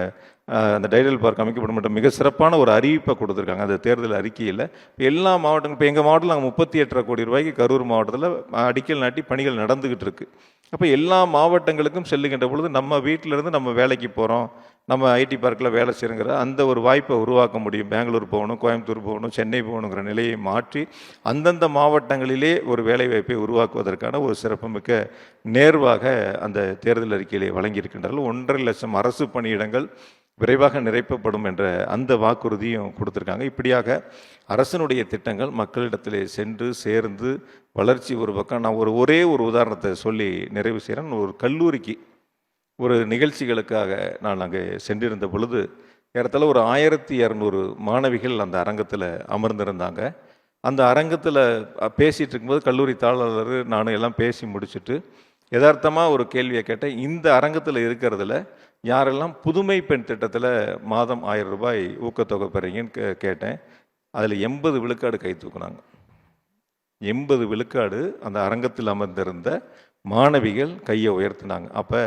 மிக சிறப்பான ஒரு அறிவிப்பை கொடுத்துருக்காங்க அந்த தேர்தல் அறிக்கையில். எல்லா மாவட்டங்களும் இப்போ எங்கள் மாவட்டத்தில் நாங்கள் 38 கோடி ரூபாய்க்கு கரூர் மாவட்டத்தில் அடிக்கல் நாட்டி பணிகள் நடந்துக்கிட்டு இருக்கு. அப்போ எல்லா மாவட்டங்களுக்கும் செல்லுகின்ற பொழுது நம்ம வீட்டிலேருந்து நம்ம வேலைக்கு போகிறோம், நம்ம ஐடி பார்க்கில் வேலை செய்யுங்கிற அந்த ஒரு வாய்ப்பை உருவாக்க முடியும். பெங்களூர் போகணும், கோயம்புத்தூர் போகணும், சென்னை போகணுங்கிற நிலையை மாற்றி அந்தந்த மாவட்டங்களிலே ஒரு வேலை வாய்ப்பை உருவாக்குவதற்கான ஒரு சிறப்புமிக்க நேர்வாக அந்த தேர்தல் அறிக்கையிலே வழங்கியிருக்கின்றார்கள். 1.5 லட்சம் அரசு பணியிடங்கள் விரைவாக நிறைவேற்றப்படும் என்ற அந்த வாக்குறுதியும் கொடுத்துருக்காங்க. இப்படியாக அரசனுடைய திட்டங்கள் மக்களிடத்திலே சென்று சேர்ந்து வளர்ச்சி ஒரு பக்கம். நான் ஒரே ஒரு உதாரணத்தை சொல்லி நிறைவு செய்கிறேன். ஒரு கல்லூரிக்கு ஒரு நிகழ்ச்சிகளுக்காக நான் அங்கே சென்றிருந்த பொழுது ஏறத்தாழ ஒரு 1200 மாணவிகள் அந்த அரங்கத்தில் அமர்ந்திருந்தாங்க. அந்த அரங்கத்தில் பேசிகிட்டு இருக்கும்போது கல்லூரி தாளர் நானும் எல்லாம் பேசி முடிச்சுட்டு யதார்த்தமாக ஒரு கேள்வியை கேட்டேன். இந்த அரங்கத்தில் இருக்கிறதுல யாரெல்லாம் புதுமை பெண் திட்டத்தில் மாதம் 1000 ரூபாய் ஊக்கத்தொகை பெறீங்கன்னு கேட்டேன். அதில் 80 விழுக்காடு கை தூக்குனாங்க. 80 விழுக்காடு அந்த அரங்கத்தில் அமர்ந்திருந்த மாணவிகள் கையை உயர்த்தினாங்க. அப்போ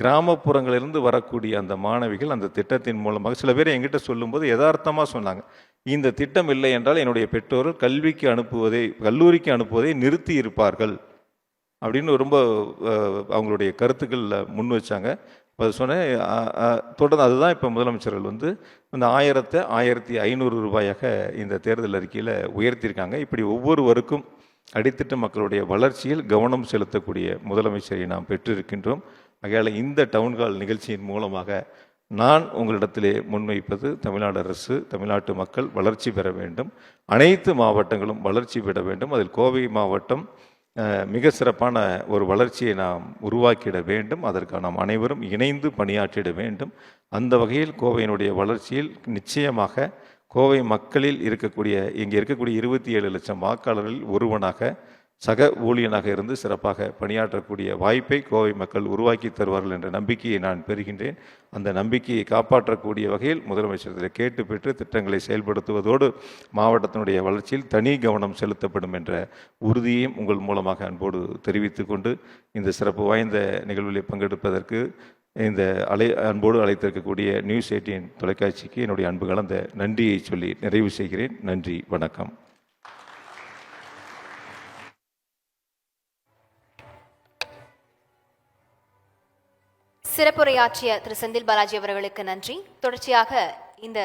கிராமப்புறங்களிலிருந்து வரக்கூடிய அந்த மாணவிகள் அந்த திட்டத்தின் மூலமாக சில பேர் என்கிட்ட சொல்லும்போது யதார்த்தமாக சொன்னாங்க, இந்த திட்டம் இல்லை என்றால் என்னுடைய பெற்றோர்கள் கல்லூரிக்கு அனுப்புவதை நிறுத்தி இருப்பார்கள் அப்படின்னு ரொம்ப அவங்களுடைய கருத்துக்களில் முன் வச்சாங்க. அது சொன்னேன். தொடர்ந்து அதுதான் இப்போ முதலமைச்சர்கள் இந்த 1500 ரூபாயாக இந்த தேர்தல் அறிக்கையில் உயர்த்தியிருக்காங்க. இப்படி ஒவ்வொருவருக்கும் அடித்தட்டு மக்களுடைய வளர்ச்சியில் கவனம் செலுத்தக்கூடிய முதலமைச்சரை நாம் பெற்றிருக்கின்றோம். ஆகையால் இந்த டவுன்ஹால் நிகழ்ச்சியின் மூலமாக நான் உங்களிடத்திலே முன்வைப்பது தமிழ்நாடு அரசு, தமிழ்நாட்டு மக்கள் வளர்ச்சி பெற வேண்டும், அனைத்து மாவட்டங்களும் வளர்ச்சி பெற வேண்டும். அதில் கோவை மாவட்டம் மிக சிறப்பான ஒரு வளர்ச்சியை நாம் உருவாக்கிட வேண்டும். அதற்கு நாம் அனைவரும் இணைந்து பணியாற்றிட வேண்டும். அந்த வகையில் கோவையினுடைய வளர்ச்சியில் நிச்சயமாக கோவை மக்களில் இருக்கக்கூடிய இங்கே இருக்கக்கூடிய 27 லட்சம் வாக்காளர்களில் ஒருவனாக சக ஊழியனாக இருந்து சிறப்பாக பணியாற்றக்கூடிய வாய்ப்பை கோவை மக்கள் உருவாக்கி தருவார்கள் என்ற நம்பிக்கையை நான் பெறுகின்றேன். அந்த நம்பிக்கையை காப்பாற்றக்கூடிய வகையில் முதலமைச்சர் கேட்டு பெற்று திட்டங்களை செயல்படுத்துவதோடு மாவட்டத்தினுடைய வளர்ச்சியில் தனி கவனம் செலுத்தப்படும் என்ற உறுதியையும் உங்கள் மூலமாக அன்போடு தெரிவித்து கொண்டு இந்த சிறப்பு வாய்ந்த நிகழ்வில் பங்கெடுப்பதற்கு இந்த அன்போடு அழைத்திருக்கக்கூடிய நியூஸ் 18 தொலைக்காட்சிக்கு என்னுடைய அன்பு கலந்த நன்றியை சொல்லி நிறைவு செய்கிறேன். நன்றி, வணக்கம். சிறப்புரையாற்றிய திரு செந்தில் பாலாஜி அவர்களுக்கு நன்றி. தொடர்ச்சியாக இந்த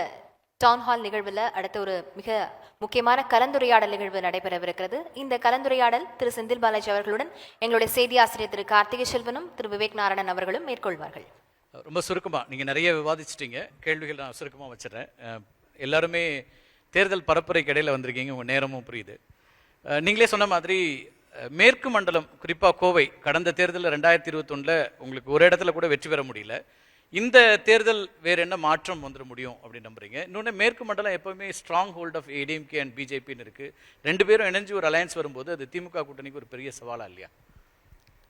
டவுன்ஹால் நிகழ்வில் அடுத்த ஒரு மிக முக்கியமான கலந்துரையாடல் நிகழ்வு நடைபெறவிருக்கிறது. இந்த கலந்துரையாடல் திரு செந்தில் பாலாஜி அவர்களுடன் எங்களுடைய செய்தி ஆசிரியர் திரு கார்த்திகை செல்வனும் திரு விவேக் நாராயணன் அவர்களும் மேற்கொள்வார்கள். ரொம்ப சுருக்கமாக நீங்கள் நிறைய விவாதிச்சிட்டீங்க. கேள்விகள் நான் சுருக்கமாக வச்சிடறேன். எல்லாருமே தேர்தல் பரப்புரைக்கு இடையில் வந்திருக்கீங்க, உங்கள் நேரமும் புரியுது. நீங்களே சொன்ன மாதிரி மேற்கு மண்டலம் குறிப்பாக கோவை கடந்த தேர்தலில் 2021 உங்களுக்கு ஒரு இடத்துல கூட வெற்றி பெற முடியல. இந்த தேர்தல் வேறு என்ன மாற்றம் வந்துட முடியும் அப்படின்னு நம்புறீங்க? இன்னொன்று, மேற்கு மண்டலம் எப்போவுமே stronghold of ADMK and பிஜேபின்னு இருக்குது. ரெண்டு பேரும் இணைஞ்சு ஒரு அலையன்ஸ் வரும்போது அது திமுக கூட்டணிக்கு ஒரு பெரிய சவாலாக இல்லையா?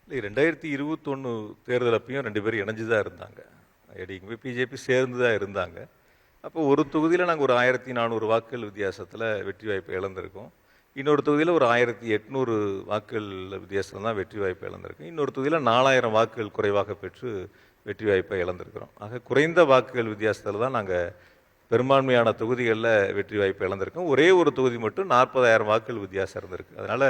இல்லை, 2021 தேர்தல் அப்பையும் ரெண்டு பேரும் இணைஞ்சு தான் இருந்தாங்க. ஏடிஎம்கே பிஜேபி சேர்ந்து தான் இருந்தாங்க. அப்போ ஒரு தொகுதியில் நாங்கள் ஒரு 1400 வாக்குகள் வித்தியாசத்தில் வெற்றி வாய்ப்பை இழந்திருக்கோம். இன்னொரு தொகுதியில் ஒரு 1800 வாக்குகள் வித்தியாசத்தில் தான் வெற்றி வாய்ப்பை இழந்திருக்கோம். இன்னொரு தொகுதியில் 4000 வாக்குகள் குறைவாக பெற்று வெற்றி வாய்ப்பை இழந்திருக்கிறோம். ஆக குறைந்த வாக்குகள் வித்தியாசத்தில் தான் நாங்கள் பெரும்பான்மையான தொகுதிகளில் வெற்றி வாய்ப்பை இழந்திருக்கோம். ஒரே ஒரு தொகுதி மட்டும் 40,000 வாக்குகள் வித்தியாசம் இருந்திருக்கு. அதனால்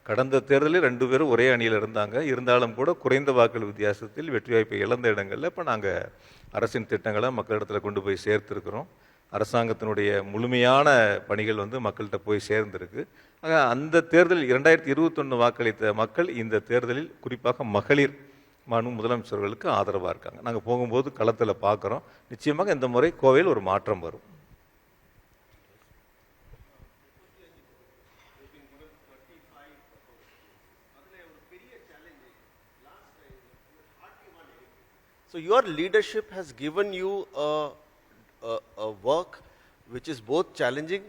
கடந்த தேர்தலில் ரெண்டு பேரும் ஒரே அணியில் இருந்தாங்க. இருந்தாலும் கூட குறைந்த வாக்குகள் வித்தியாசத்தில் வெற்றி வாய்ப்பை இழந்த இடங்களில் இப்போ நாங்கள் அரசின் திட்டங்களை மக்களிடத்தில் கொண்டு போய் சேர்த்துருக்கிறோம். அரசாங்கத்தினுடைய முழுமையான பணிகள் மக்கள்கிட்ட போய் சேர்ந்திருக்கு. ஆக அந்த தேர்தலில் 2021 வாக்களித்த மக்கள் இந்த தேர்தலில் குறிப்பாக மகளிர் முதலமைச்சர்களுக்கு ஆதரவாக இருக்காங்க. நாங்கள் போகும்போது களத்தில் பார்க்குறோம். நிச்சயமாக இந்த முறை கோவையில் ஒரு மாற்றம் வரும். So your leadership has given you a work which is both challenging,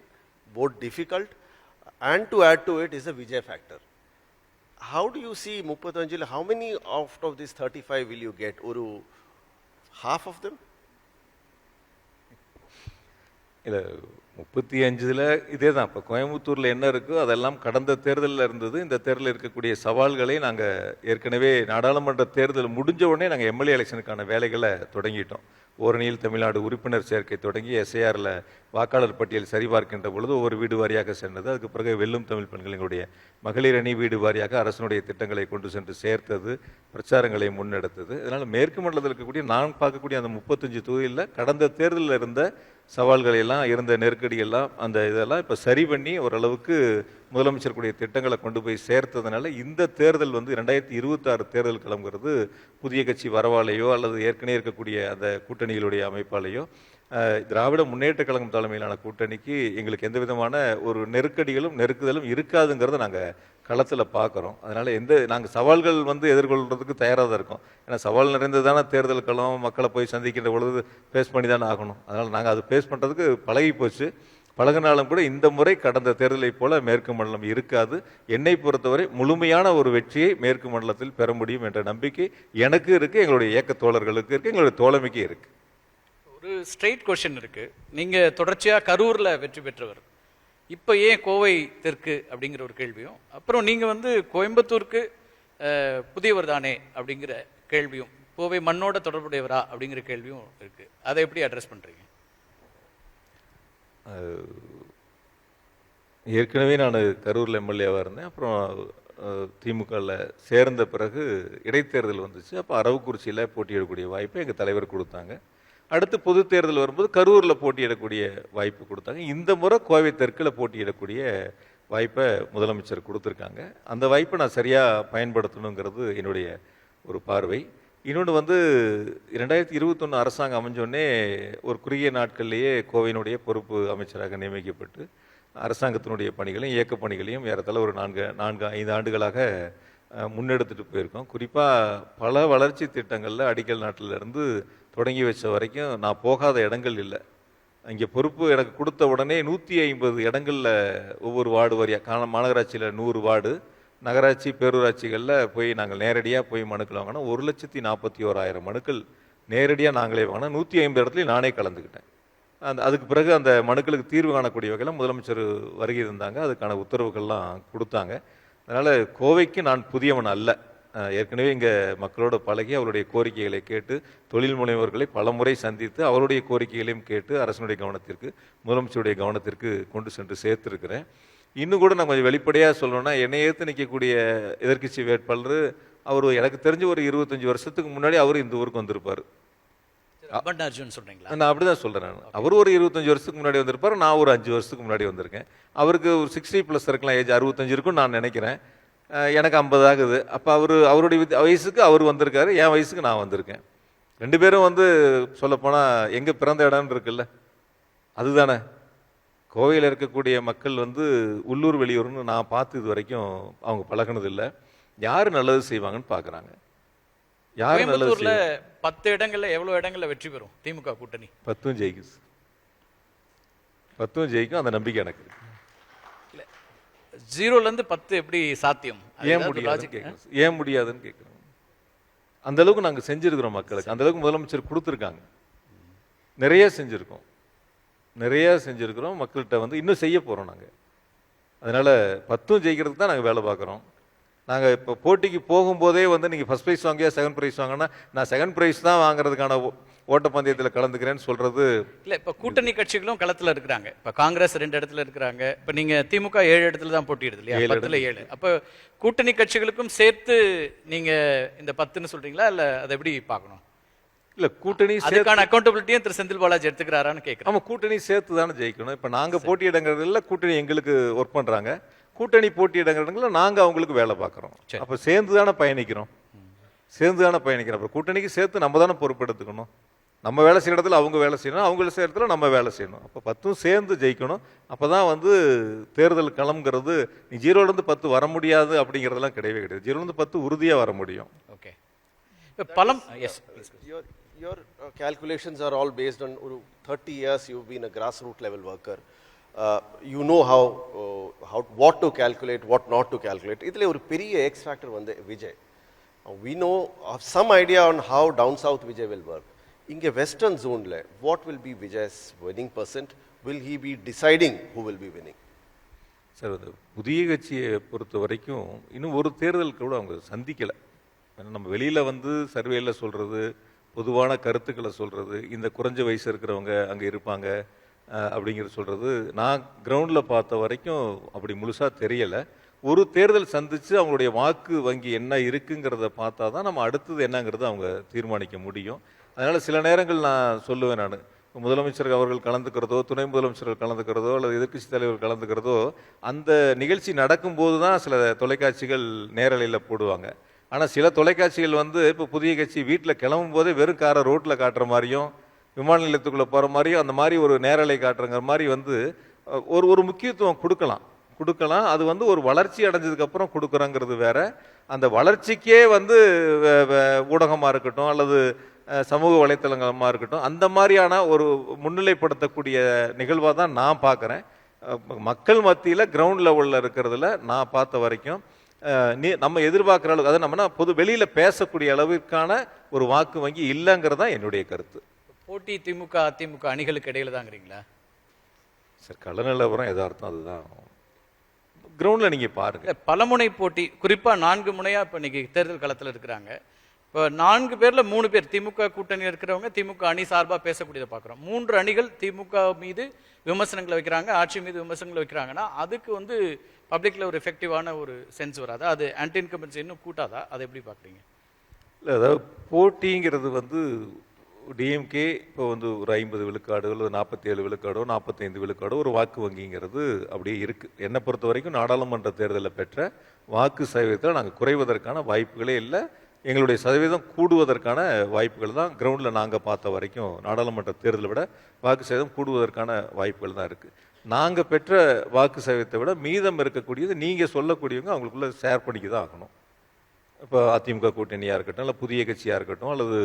both difficult, and to add to it is a Vijay factor. How do you see Muppatanjil? How many out of these 35 will you get? Oru half of them? இல்லை, 35 இதே தான். இப்போ கோயம்புத்தூரில் என்ன இருக்கோ அதெல்லாம் கடந்த தேர்தலில் இருந்தது. இந்த தேர்தலில் இருக்கக்கூடிய சவால்களை நாங்கள் ஏற்கனவே நாடாளுமன்ற தேர்தல் முடிஞ்ச உடனே நாங்கள் எம்எல்ஏ எலெக்ஷனுக்கான வேலைகளை தொடங்கிட்டோம். ஓரணியில் தமிழ்நாடு உறுப்பினர் சேர்க்கை தொடங்கி எஸ்ஐஆரில் வாக்காளர் பட்டியல் சரிபார்க்கின்ற பொழுது ஒவ்வொரு வீடு வாரியாக சென்றது. அதுக்கு பிறகு வெல்லும் தமிழ் பெண்களுடைய மகளிர் அணி வீடு வாரியாக அரசனுடைய திட்டங்களை கொண்டு சென்று சேர்த்தது, பிரச்சாரங்களை முன்னெடுத்தது. அதனால் மேற்கு மண்டலத்தில் இருக்கக்கூடிய நான் பார்க்கக்கூடிய அந்த 35 தொகுதியில் கடந்த தேர்தலில் இருந்த சவால்களை எல்லாம், இருந்த நெருக்கடியெல்லாம், அந்த இதெல்லாம் இப்போ சரி பண்ணி ஓரளவுக்கு முதலமைச்சருடைய திட்டங்களை கொண்டு போய் சேர்த்ததுனால இந்த தேர்தல் 2026 தேர்தல் கிளம்புகிறது புதிய கட்சி வரவாலேயோ அல்லது ஏற்கனவே இருக்கக்கூடிய அந்த கூட்டணிகளுடைய அமைப்பாலேயோ திராவிட முன்னேற்ற கழகம் தலைமையிலான கூட்டணிக்கு எங்களுக்கு எந்த விதமான ஒரு நெருக்கடிகளும் நெருக்குதலும் இருக்காதுங்கிறத நாங்கள் களத்தில் பார்க்குறோம். அதனால் நாங்கள் சவால்கள் எதிர்கொள்கிறதுக்கு தயாராக தான் இருக்கோம். ஏன்னா சவால் நிறைந்ததான தேர்தல் களம், மக்களை போய் சந்திக்கின்ற பொழுது ஃபேஸ் பண்ணி தானே ஆகணும். அதனால் நாங்கள் அதை ஃபேஸ் பண்ணுறதுக்கு பழகி போச்சு. பழகினாலும் கூட இந்த முறை கடந்த தேர்தலை போல மேற்கு மண்டலம் இருக்காது. என்னை பொறுத்தவரை முழுமையான ஒரு வெற்றியை மேற்கு மண்டலத்தில் பெற முடியும் என்ற நம்பிக்கை எனக்கு இருக்குது, எங்களுடைய இயக்க தோழர்களுக்கு இருக்குது, எங்களுடைய தோழமைக்கு இருக்குது. ஒரு ஸ்ட்ரெயிட் கொஸ்டின் இருக்குது. நீங்கள் தொடர்ச்சியாக கரூரில் வெற்றி பெற்றவர், இப்போ ஏன் கோவை தெற்கு அப்படிங்கிற ஒரு கேள்வியும், அப்புறம் நீங்கள் கோயம்புத்தூருக்கு புதியவர் தானே அப்படிங்கிற கேள்வியும், கோவை மண்ணோட தொடர்புடையவரா அப்படிங்கிற கேள்வியும் இருக்குது. அதை எப்படி அட்ரஸ் பண்ணுறீங்க? ஏற்கனவே நான் கரூரில் எம்எல்ஏவாக இருந்தேன். அப்புறம் திமுகவில் சேர்ந்த பிறகு இடைத்தேர்தல் வந்துச்சு. அப்போ அரவக்குறிச்சியில் போட்டியிடக்கூடிய வாய்ப்பை எங்கள் தலைவர் கொடுத்தாங்க. அடுத்து பொது தேர்தல் வரும்போது கரூரில் போட்டியிடக்கூடிய வாய்ப்பு கொடுத்தாங்க. இந்த முறை கோவை தெற்கில் போட்டியிடக்கூடிய வாய்ப்பை முதலமைச்சர் கொடுத்துருக்காங்க. அந்த வாய்ப்பை நான் சரியாக பயன்படுத்தணுங்கிறது என்னுடைய ஒரு பார்வை. இன்னொன்று 2021 அரசாங்கம் அமைஞ்சோடனே ஒரு குறுகிய நாட்கள்லேயே கோவையினுடைய பொறுப்பு அமைச்சராக நியமிக்கப்பட்டு அரசாங்கத்தினுடைய பணிகளையும் இயக்க பணிகளையும் ஏறத்தாழ ஒரு 4-5 ஆண்டுகளாக முன்னெடுத்துட்டு போயிருக்கோம். குறிப்பாக பல வளர்ச்சி திட்டங்களில் அடிக்கல் நாட்டிலிருந்து தொடங்கி வச்ச வரைக்கும் நான் போகாத இடங்கள் இல்லை. இங்கே பொறுப்பு எனக்கு கொடுத்த உடனே 150 இடங்களில் ஒவ்வொரு வார்டு வாரியாக மாநகராட்சியில் 100 வார்டு, நகராட்சி பேரூராட்சிகளில் போய் நாங்கள் நேரடியாக போய் மனுக்கள் வாங்கினோம். 1,41,000 மனுக்கள் நேரடியாக நாங்களே வாங்கினோம். 150 இடத்துலையும் நானே கலந்துக்கிட்டேன். அதுக்கு பிறகு அந்த மனுக்களுக்கு தீர்வு காணக்கூடிய வகையில் முதலமைச்சர் வருகை இருந்தாங்க. அதுக்கான உத்தரவுகள்லாம் கொடுத்தாங்க. அதனால் கோவைக்கு நான் புதியவன் அல்ல. ஏற்கனவே இங்கே மக்களோட பழகி அவருடைய கோரிக்கைகளை கேட்டு தொழில் முனைவோர்களை பல முறை சந்தித்து அவருடைய கோரிக்கைகளையும் கேட்டு அரசனுடைய கவனத்திற்கு, முதலமைச்சருடைய கவனத்திற்கு கொண்டு சென்று சேர்த்துருக்கிறேன். இன்னும் கூட நான் கொஞ்சம் வெளிப்படையாக சொல்லணும்னா, என்னை ஏற்று நிற்கக்கூடிய எதிர்க்கட்சி வேட்பாளர் அவர் எனக்கு தெரிஞ்சு ஒரு 25 வருஷத்துக்கு முன்னாடி அவர் இந்த ஊருக்கு வந்திருப்பார். அர்ஜுன் சொல்றீங்களா? நான் அப்படிதான் சொல்றேன். அவர் ஒரு 25 வருஷத்துக்கு முன்னாடி வந்திருப்பார், நான் ஒரு 5 வருஷத்துக்கு முன்னாடி வந்திருக்கேன். அவருக்கு ஒரு 60+ இருக்கலாம், ஏஜ் 65 இருக்குன்னு நான் நினைக்கிறேன். எனக்கு 50 ஆகுது. அப்போ அவருடைய வயசுக்கு அவர் வந்திருக்காரு, என் வயசுக்கு நான் வந்திருக்கேன். 2 பேரும் வந்து சொல்லப்போனால் எங்கே பிறந்த இடம்னு இருக்குல்ல, அதுதானே. கோவையில் இருக்கக்கூடிய மக்கள் வந்து உள்ளூர் வெளியூர்னு நான் பார்த்து இது வரைக்கும் அவங்க பழகினது இல்லை. யார் நல்லது செய்வாங்கன்னு பார்க்குறாங்க. யார் நல்லது 10 இடங்கள்ல எவ்வளவு இடங்கள்ல வெற்றி பெறும் திமுக கூட்டணி? 10 ஜெயிக்கும். 10 ஜெயிக்கும், அந்த நம்பிக்கை எனக்கு. 0ல இருந்து 10 எப்படி சாத்தியம்? ஏன் முடியாதுன்னு கேட்குறோம். அந்த அளவுக்கு நாங்கள் செஞ்சிருக்கிறோம் மக்களுக்கு. அந்த அளவுக்கு முதலமைச்சர் கொடுத்துருக்காங்க. நிறைய செஞ்சிருக்கிறோம் மக்கள்கிட்ட வந்து இன்னும் செய்ய போகிறோம் நாங்கள். அதனால 10 ஜெயிக்கிறதுக்கு தான் நாங்கள் வேலை பார்க்குறோம். நாங்கள் இப்போ போட்டிக்கு போகும்போதே வந்து நீங்கள் ஃபர்ஸ்ட் ப்ரைஸ் வாங்கியா செகண்ட் ப்ரைஸ் வாங்கினா, நான் செகண்ட் ப்ரைஸ் தான் வாங்குறதுக்கான ஓட்டப்பந்தயத்தில் கலந்துக்கிறேன்னு சொல்றது இல்லை. இப்போ கூட்டணி கட்சிகளும் களத்தில் இருக்கிறாங்க. இப்போ காங்கிரஸ் 2 இடத்துல இருக்கிறாங்க. இப்போ நீங்கள் திமுக 7 இடத்துல தான் போட்டியிடுது இல்லையா? 10ல் 7. அப்போ கூட்டணி கட்சிகளுக்கும் சேர்த்து நீங்கள் இந்த 10ன்னு சொல்றீங்களா, இல்லை அதை எப்படி பார்க்கணும்? இல்லை, கூட்டணி அதுக்கான அக்கௌண்டபிலிட்டியும் திரு செந்தில் பாலாஜி எடுத்துக்கிறாரான்னு கேட்குறேன். ஆமாம், கூட்டணி சேர்த்து தானே ஜெயிக்கணும். இப்போ நாங்கள் போட்டியிடங்கிறதுல கூட்டணி எங்களுக்கு ஒர்க் பண்ணுறாங்க, கூட்டணி போட்டியிடங்கிறதுல நாங்கள் அவங்களுக்கு வேலை பார்க்குறோம். அப்போ சேர்ந்து தானே பயணிக்கிறோம். அப்புறம் கூட்டணிக்கு சேர்த்து நம்ம தானே பொறுப்பெடுத்துக்கணும். நம்ம வேலை செய்கிற இடத்துல அவங்க வேலை செய்யணும், அவங்க செய்கிற இடத்துல நம்ம வேலை செய்யணும். அப்போ 10 சேர்ந்து ஜெயிக்கணும். அப்போ தான் வந்து தேர்தல் களம்ங்கிறது 0லேருந்து 10 வர முடியாது அப்படிங்கிறதெல்லாம் கிடையவே கிடையாது. 0லேருந்து 10 உறுதியாக வர முடியும். ஓகே. இப்போ பலம் your calculations are all based on 30 years you've been a grassroots level worker. You know what to calculate, what not to calculate. இதுல ஒரு பெரிய X factor வந்து Vijay. We know some idea on how down south Vijay will work. இங்கே வெஸ்டர்ன் ஜோனில் what will be Vijay's winning percent? Will he be deciding who will be winning? Sir, அந்த புதிய கட்சியை பொறுத்த வரைக்கும் இன்னும் ஒரு தேர்தல் கூட அவங்க சந்திக்கலை. நம்ம வெளியில் வந்து சர்வேயில் சொல்கிறது, பொதுவான கருத்துக்களை சொல்கிறது, இந்த குறைஞ்ச வயசு இருக்கிறவங்க அங்கே இருப்பாங்க அப்படிங்கிறது சொல்கிறது, நான் கிரவுண்டில் பார்த்த வரைக்கும் அப்படி முழுசாக தெரியலை. ஒரு தேர்தல் சந்தித்து அவங்களுடைய வாக்கு வங்கி என்ன இருக்குங்கிறத பார்த்தா தான் நம்ம அடுத்தது என்னங்கிறத அவங்க தீர்மானிக்க முடியும். அதனால் சில நேரங்கள் நான் சொல்லுவேன், நான் முதலமைச்சர் அவர்கள் கலந்துக்கிறதோ, துணை முதலமைச்சர்கள் கலந்துக்கிறதோ, அல்லது எதிர்க்கட்சி தலைவர் கலந்துக்கிறதோ, அந்த நிகழ்ச்சி நடக்கும்போது தான் சில தொலைக்காட்சிகள் நேரலையில் போடுவாங்க. ஆனால் சில தொலைக்காட்சிகள் வந்து இப்போ புதிய கட்சி வீட்டில் கிளம்பும் போதே வெறும் காரை ரோட்டில் காட்டுற மாதிரியும், விமான நிலையத்துக்குள்ளே போகிற மாதிரியும், அந்த மாதிரி ஒரு நேரலை காட்டுறங்கிற மாதிரி வந்து ஒரு முக்கியத்துவம் கொடுக்கலாம். அது வந்து ஒரு வளர்ச்சி அடைஞ்சதுக்கப்புறம் கொடுக்குறோங்கிறது வேற. அந்த வளர்ச்சிக்கே வந்து ஊடகமாக இருக்கட்டும் அல்லது சமூக வலைத்தளங்களாக இருக்கட்டும், அந்த மாதிரியான ஒரு முன்னிலைப்படுத்தக்கூடிய நிகழ்வாக தான் நான் பார்க்குறேன். மக்கள் மத்தியில் கிரவுண்ட் லெவலில் இருக்கிறதுல நான் பார்த்த வரைக்கும் நம்ம எதிர்பார்க்குற அளவுக்கு, அதை நம்ம பொது வெளியில் பேசக்கூடிய அளவிற்கான ஒரு வாக்கு வங்கி இல்லைங்கிறதா என்னுடைய கருத்து. போட்டி திமுக அதிமுக அணிகளுக்கு இடையில தாங்கிறீங்களா சார்? கள நிலவரம் எதார்த்தம் அதுதான். கிரவுண்டில் நீங்கள் பாருங்கள், பலமுனை போட்டி, குறிப்பாக 4 முனையாக இப்போ இன்னைக்கு தேர்தல் களத்தில் இருக்கிறாங்க. இப்போ 4 பேரில் 3 பேர் திமுக கூட்டணியில் இருக்கிறவங்க திமுக அணி சார்பாக பேசக்கூடியதை பார்க்குறோம். 3 அணிகள் திமுக மீது விமர்சனங்களை வைக்கிறாங்க, ஆட்சி மீது விமர்சனங்களை வைக்கிறாங்கன்னா அதுக்கு வந்து பப்ளிக்கில் ஒரு எஃபெக்டிவான ஒரு சென்ஸ் வராதா? அது ஆன்டி இன்கம்பன்சி இன்னும் கூட்டாதா? அதை எப்படி பார்க்குறீங்க? இல்லை, அதாவது போட்டிங்கிறது வந்து டிஎம்கே இப்போ வந்து ஒரு 50 விழுக்காடுகள், 47 விழுக்காடோ 45 விழுக்காடோ ஒரு வாக்கு வங்கிங்கிறது அப்படியே இருக்குது. என்னை பொறுத்த வரைக்கும் நாடாளுமன்ற தேர்தலில் பெற்ற வாக்கு சதவீதத்தில் நாங்கள் குறைவதற்கான வாய்ப்புகளே இல்லை. எங்களுடைய சதவீதம் கூடுவதற்கான வாய்ப்புகள் தான் கிரவுண்டில் நாங்கள் பார்த்த வரைக்கும் நாடாளுமன்ற தேர்தலை விட வாக்கு சதவீதம் கூடுவதற்கான வாய்ப்புகள் தான் இருக்குது. நாங்கள் பெற்ற வாக்கு சதவீதத்தை விட மீதம் இருக்கக்கூடியது நீங்கள் சொல்லக்கூடியவங்க அவங்களுக்குள்ள ஷேர் பண்ணிக்க தான் ஆகணும். இப்போ அதிமுக கூட்டணியாக இருக்கட்டும், இல்லை புதிய கட்சியாக இருக்கட்டும், அல்லது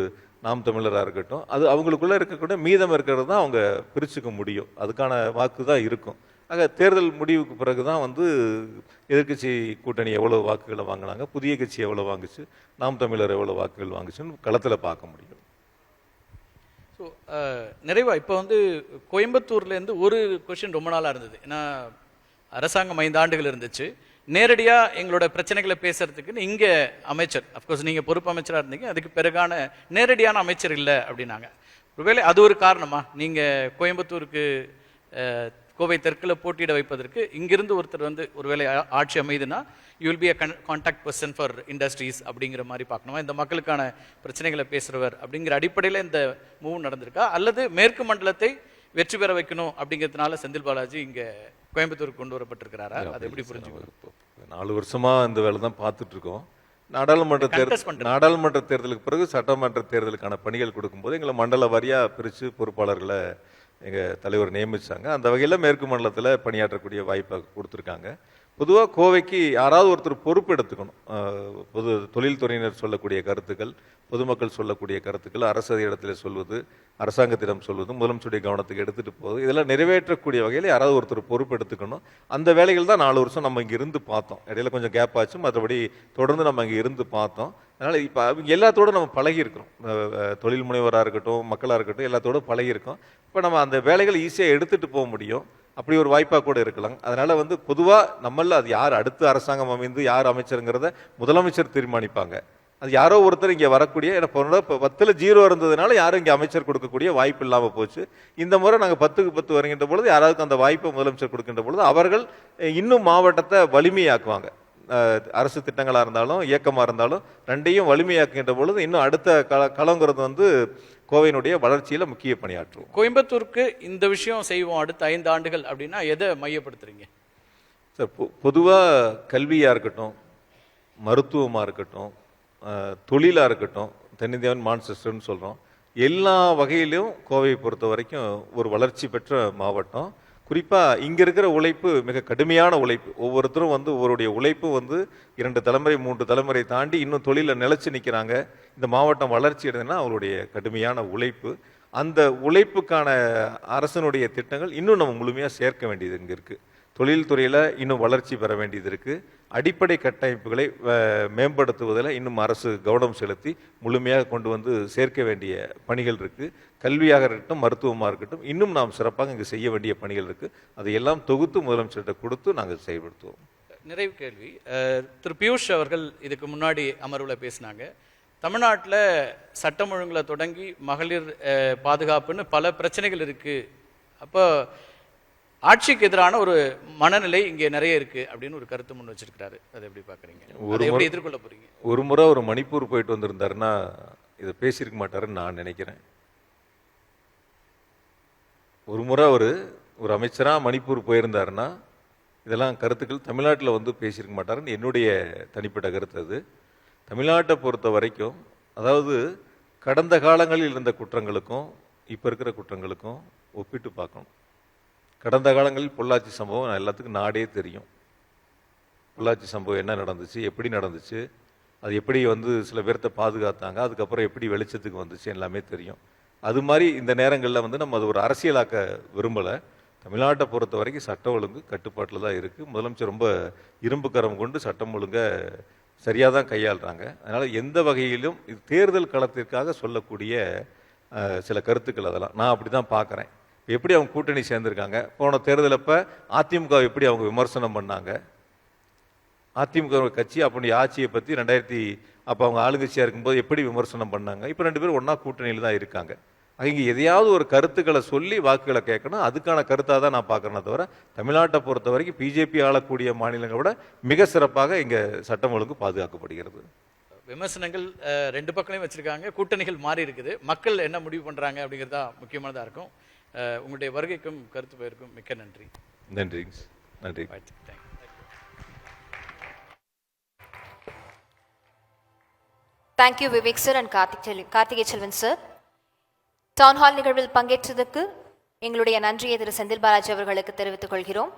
நாம் தமிழராக இருக்கட்டும், அது அவங்களுக்குள்ளே இருக்கக்கூடிய மீதம் இருக்கிறது தான் அவங்க பிரிச்சுக்க முடியும். அதுக்கான வாக்கு தான் இருக்கும். ஆக தேர்தல் முடிவுக்கு பிறகு தான் வந்து எதிர்க்கட்சி கூட்டணி எவ்வளோ வாக்குகளை வாங்கினாங்க, புதிய கட்சி எவ்வளோ வாங்குச்சு, நாம் தமிழர் எவ்வளோ வாக்குகள் வாங்குச்சுன்னு களத்தில் பார்க்க முடியும். ஸோ நிறைவா இப்போ வந்து கோயம்புத்தூர்லேருந்து ஒரு கொஷின் ரொம்ப நாளாக இருந்தது. ஏன்னா அரசாங்கம் 5 ஆண்டுகள் இருந்துச்சு. நேரடியாக எங்களோட பிரச்சனைகளை பேசுறதுக்குன்னு இங்கே அமைச்சர், அஃப்கோர்ஸ் நீங்கள் பொறுப்பு அமைச்சராக இருந்தீங்க, அதுக்கு பிறகான நேரடியான அமைச்சர் இல்லை அப்படின்னாங்க. ஒருவேளை அது ஒரு காரணமா நீங்கள் கோயம்புத்தூருக்கு கோவை தெற்கில் போட்டியிட வைப்பதற்கு இங்கிருந்து ஒருத்தர் வந்து ஒருவேளை ஆட்சி அமைதுன்னா you will be a contact person for industries அப்படிங்கிற மாதிரி பார்க்கணுமா? இந்த மக்களுக்கான பிரச்சனைகளை பேசுகிறவர் அப்படிங்கிற அடிப்படையில் இந்த மூவ் நடந்திருக்கா, அல்லது மேற்கு மண்டலத்தை வெற்றி பெற வைக்கணும் அப்படிங்கிறதுனால செந்தில் பாலாஜி இங்கே கோயம்புத்தூருக்கு கொண்டு வரப்பட்டிருக்கிறாரா? அதை எப்படி புரிஞ்சுக்கணும்? 4 வருஷமா இந்த வேலை தான் பார்த்துட்டு இருக்கோம். நாடாளுமன்ற தேர்தலுக்கு பிறகு சட்டமன்ற தேர்தலுக்கான பணிகள் கொடுக்கும்போது எங்களை மண்டல வாரியாக பிரித்து பொறுப்பாளர்களை எங்கள் தலைவர் நியமித்தாங்க. அந்த வகையில் மேற்கு மண்டலத்தில் பணியாற்றக்கூடிய வாய்ப்பை கொடுத்துருக்காங்க. பொதுவாக கோவைக்கு யாராவது ஒருத்தர் பொறுப்பு எடுத்துக்கணும். தொழில்துறையினர் சொல்லக்கூடிய கருத்துக்கள், பொதுமக்கள் சொல்லக்கூடிய கருத்துக்கள், அரசு இடத்துல சொல்வது, அரசாங்கத்திடம் சொல்வது, முதலமைச்சருடைய கவனத்துக்கு எடுத்துகிட்டு போகுது, இதெல்லாம் நிறைவேற்றக்கூடிய வகையில் யாராவது ஒருத்தர் பொறுப்பு எடுத்துக்கணும். அந்த வேலைகள் தான் 4 வருஷம் நம்ம இங்கே இருந்து பார்த்தோம். இடையில கொஞ்சம் கேப் ஆச்சு, மற்றபடி தொடர்ந்து நம்ம இங்கே இருந்து பார்த்தோம். அதனால் இப்போ எல்லாத்தோடு நம்ம பழகியிருக்கிறோம். தொழில் முனைவராக இருக்கட்டும், மக்களாக இருக்கட்டும், எல்லாத்தோடு பழகியிருக்கோம். இப்போ நம்ம அந்த வேலைகளை ஈஸியாக எடுத்துகிட்டு போக முடியும். அப்படி ஒரு வாய்ப்பாக கூட இருக்கலாம். அதனால் வந்து பொதுவாக நம்மள அது யார் அடுத்த அரசாங்கம் அமைந்து யார் அமைச்சருங்கிறத முதலமைச்சர் தீர்மானிப்பாங்க. அது யாரோ ஒருத்தர் இங்கே வரக்கூடிய, இப்போ 10ல் 0 இருந்ததுனால யாரும் இங்கே அமைச்சர் கொடுக்கக்கூடிய வாய்ப்பு இல்லாமல் போச்சு. இந்த முறை நாங்கள் 10க்கு 10 வருகின்ற பொழுது யாராவது அந்த வாய்ப்பை முதலமைச்சர் கொடுக்கின்ற பொழுது அவர்கள் இன்னும் மாவட்டத்தை வலிமையாக்குவாங்க. அரசு திட்டங்களாக இருந்தாலும் இயக்கமாக இருந்தாலும் ரெண்டையும் வலிமையாக்குகின்ற பொழுது இன்னும் அடுத்த களங்கிறது வந்து கோவையினுடைய வளர்ச்சியில் முக்கிய பணியாற்றுவோம். கோயம்புத்தூருக்கு இந்த விஷயம் செய்வோம் அடுத்த 5 ஆண்டுகள் அப்படின்னா எதை மையப்படுத்துறீங்க சார்? பொதுவாக கல்வியாக இருக்கட்டும், மருத்துவமாக இருக்கட்டும், தொழிலாக இருக்கட்டும், தென்னிந்தியாவின் மான்செஸ்டர்னு சொல்கிறோம், எல்லா வகையிலும் கோவையை பொறுத்த வரைக்கும் ஒரு வளர்ச்சி பெற்ற மாவட்டம். குறிப்பாக இங்கே இருக்கிற உழைப்பு மிக கடுமையான உழைப்பு. ஒவ்வொருத்தரும் வந்து ஒவ்வொருடைய உழைப்பு வந்து 2 தலைமுறை 3 தலைமுறை தாண்டி இன்னும் தொழிலில் நிலைச்சு நிற்கிறாங்க. இந்த மாவட்டம் வளர்ச்சி அடைந்ததுன்னா அவருடைய கடுமையான உழைப்பு. அந்த உழைப்புக்கான அரசனுடைய திட்டங்கள் இன்னும் நம்ம முழுமையாக சேர்க்க வேண்டியது இங்கே இருக்குது. தொழில்துறையில் இன்னும் வளர்ச்சி பெற வேண்டியது இருக்குது. அடிப்படை கட்டமைப்புகளை மேம்படுத்துவதில் இன்னும் அரசு கவனம் செலுத்தி முழுமையாக கொண்டு வந்து சேர்க்க வேண்டிய பணிகள் இருக்குது. கல்வியாக இருக்கட்டும், மருத்துவமாக இருக்கட்டும், இன்னும் நாம் சிறப்பாக இங்கே செய்ய வேண்டிய பணிகள் இருக்குது. அதையெல்லாம் தொகுத்து முதலமைச்சர்கிட்ட கொடுத்து நாங்கள் செயல்படுத்துவோம். நிறைவு கேள்வி. திரு பியூஷ் அவர்கள் இதுக்கு முன்னாடி அமர்வில் பேசினாங்க. தமிழ்நாட்டில் சட்டம் ஒழுங்கில் தொடங்கி மகளிர் பாதுகாப்புன்னு பல பிரச்சனைகள் இருக்குது. அப்போ ஆட்சிக்கு எதிரான ஒரு மனநிலை இங்கே நிறைய இருக்கு அப்படின்னு ஒரு கருத்து முன் வச்சிருக்கிறாரு. அதை எப்படி பாக்குறீங்க? எப்படி எதிர்கொள்ள போறீங்க? ஒரு முறை ஒரு மணிப்பூர் போயிட்டு வந்திருந்தாருன்னா இதை பேசியிருக்க மாட்டாருன்னு நான் நினைக்கிறேன். ஒரு முறை ஒரு அமைச்சரா மணிப்பூர் போயிருந்தாருன்னா இதெல்லாம் கருத்துக்கள் தமிழ்நாட்டில் வந்து பேசியிருக்க மாட்டாருன்னு என்னுடைய தனிப்பட்ட கருத்து. அது தமிழ்நாட்டை பொறுத்த வரைக்கும், அதாவது கடந்த காலங்களில் இருந்த குற்றங்களுக்கும் இப்போ இருக்கிற குற்றங்களுக்கும் ஒப்பிட்டு பார்க்கணும். கடந்த காலங்களில் பொள்ளாச்சி சம்பவம் எல்லாத்துக்கும் நாடே தெரியும். பொள்ளாச்சி சம்பவம் என்ன நடந்துச்சு, எப்படி நடந்துச்சு, அது எப்படி வந்து சில பேர்த்த பாதுகாத்தாங்க, அதுக்கப்புறம் எப்படி வெளிச்சத்துக்கு வந்துச்சு எல்லாமே தெரியும். அது மாதிரி இந்த நேரங்களில் வந்து நம்ம அது ஒரு அரசியலாக்க விரும்பலை. தமிழ்நாட்டை பொறுத்த வரைக்கும் சட்டம் ஒழுங்கு கட்டுப்பாட்டில் தான் இருக்குது. முதலமைச்சர் ரொம்ப இரும்பு கரம் கொண்டு சட்டம் ஒழுங்கை சரியாக தான் கையாளுறாங்க. அதனால் எந்த வகையிலும் இது தேர்தல் களத்திற்காக சொல்லக்கூடிய சில கருத்துக்கள் அதெல்லாம் நான் அப்படி தான் பார்க்குறேன். எப்படி அவங்க கூட்டணி சேர்ந்திருக்காங்க, போன தேர்தலப்ப அதிமுக எப்படி அவங்க விமர்சனம் பண்ணாங்க, அதிமுக கட்சி அப்படி ஆட்சியை பற்றி அப்போ அவங்க ஆளுங்கட்சியாக இருக்கும்போது எப்படி விமர்சனம் பண்ணாங்க, இப்போ 2 பேரும் ஒன்றா கூட்டணியில் தான் இருக்காங்க. இங்கே எதையாவது ஒரு கருத்துக்களை சொல்லி வாக்குகளை கேட்கணும். அதுக்கான கருத்தாக தான் நான் பார்க்குறேன். தவிர தமிழ்நாட்டை பொறுத்த வரைக்கும் பிஜேபி ஆளக்கூடிய மாநிலங்களை விட மிக சிறப்பாக இங்கே சட்டம் ஒழுங்கு பாதுகாக்கப்படுகிறது. விமர்சனங்கள் 2 பக்கங்களையும் வச்சிருக்காங்க. கூட்டணிகள் மாறி இருக்குது. மக்கள் என்ன முடிவு பண்ணுறாங்க அப்படிங்கிறதா முக்கியமானதாக இருக்கும். உங்களுடைய வருகைக்கும் கருத்து பெயருக்கும் மிக்க நன்றி. நன்றி நன்றி. Thank you Vivek sir and Karthigai Selvan sir. Town hall நிகழ்வில் பங்கேற்றதுக்கு எங்களுடைய நன்றியை திரு செந்தில் பாலாஜி அவர்களுக்கு தெரிவித்துக் கொள்கிறோம்.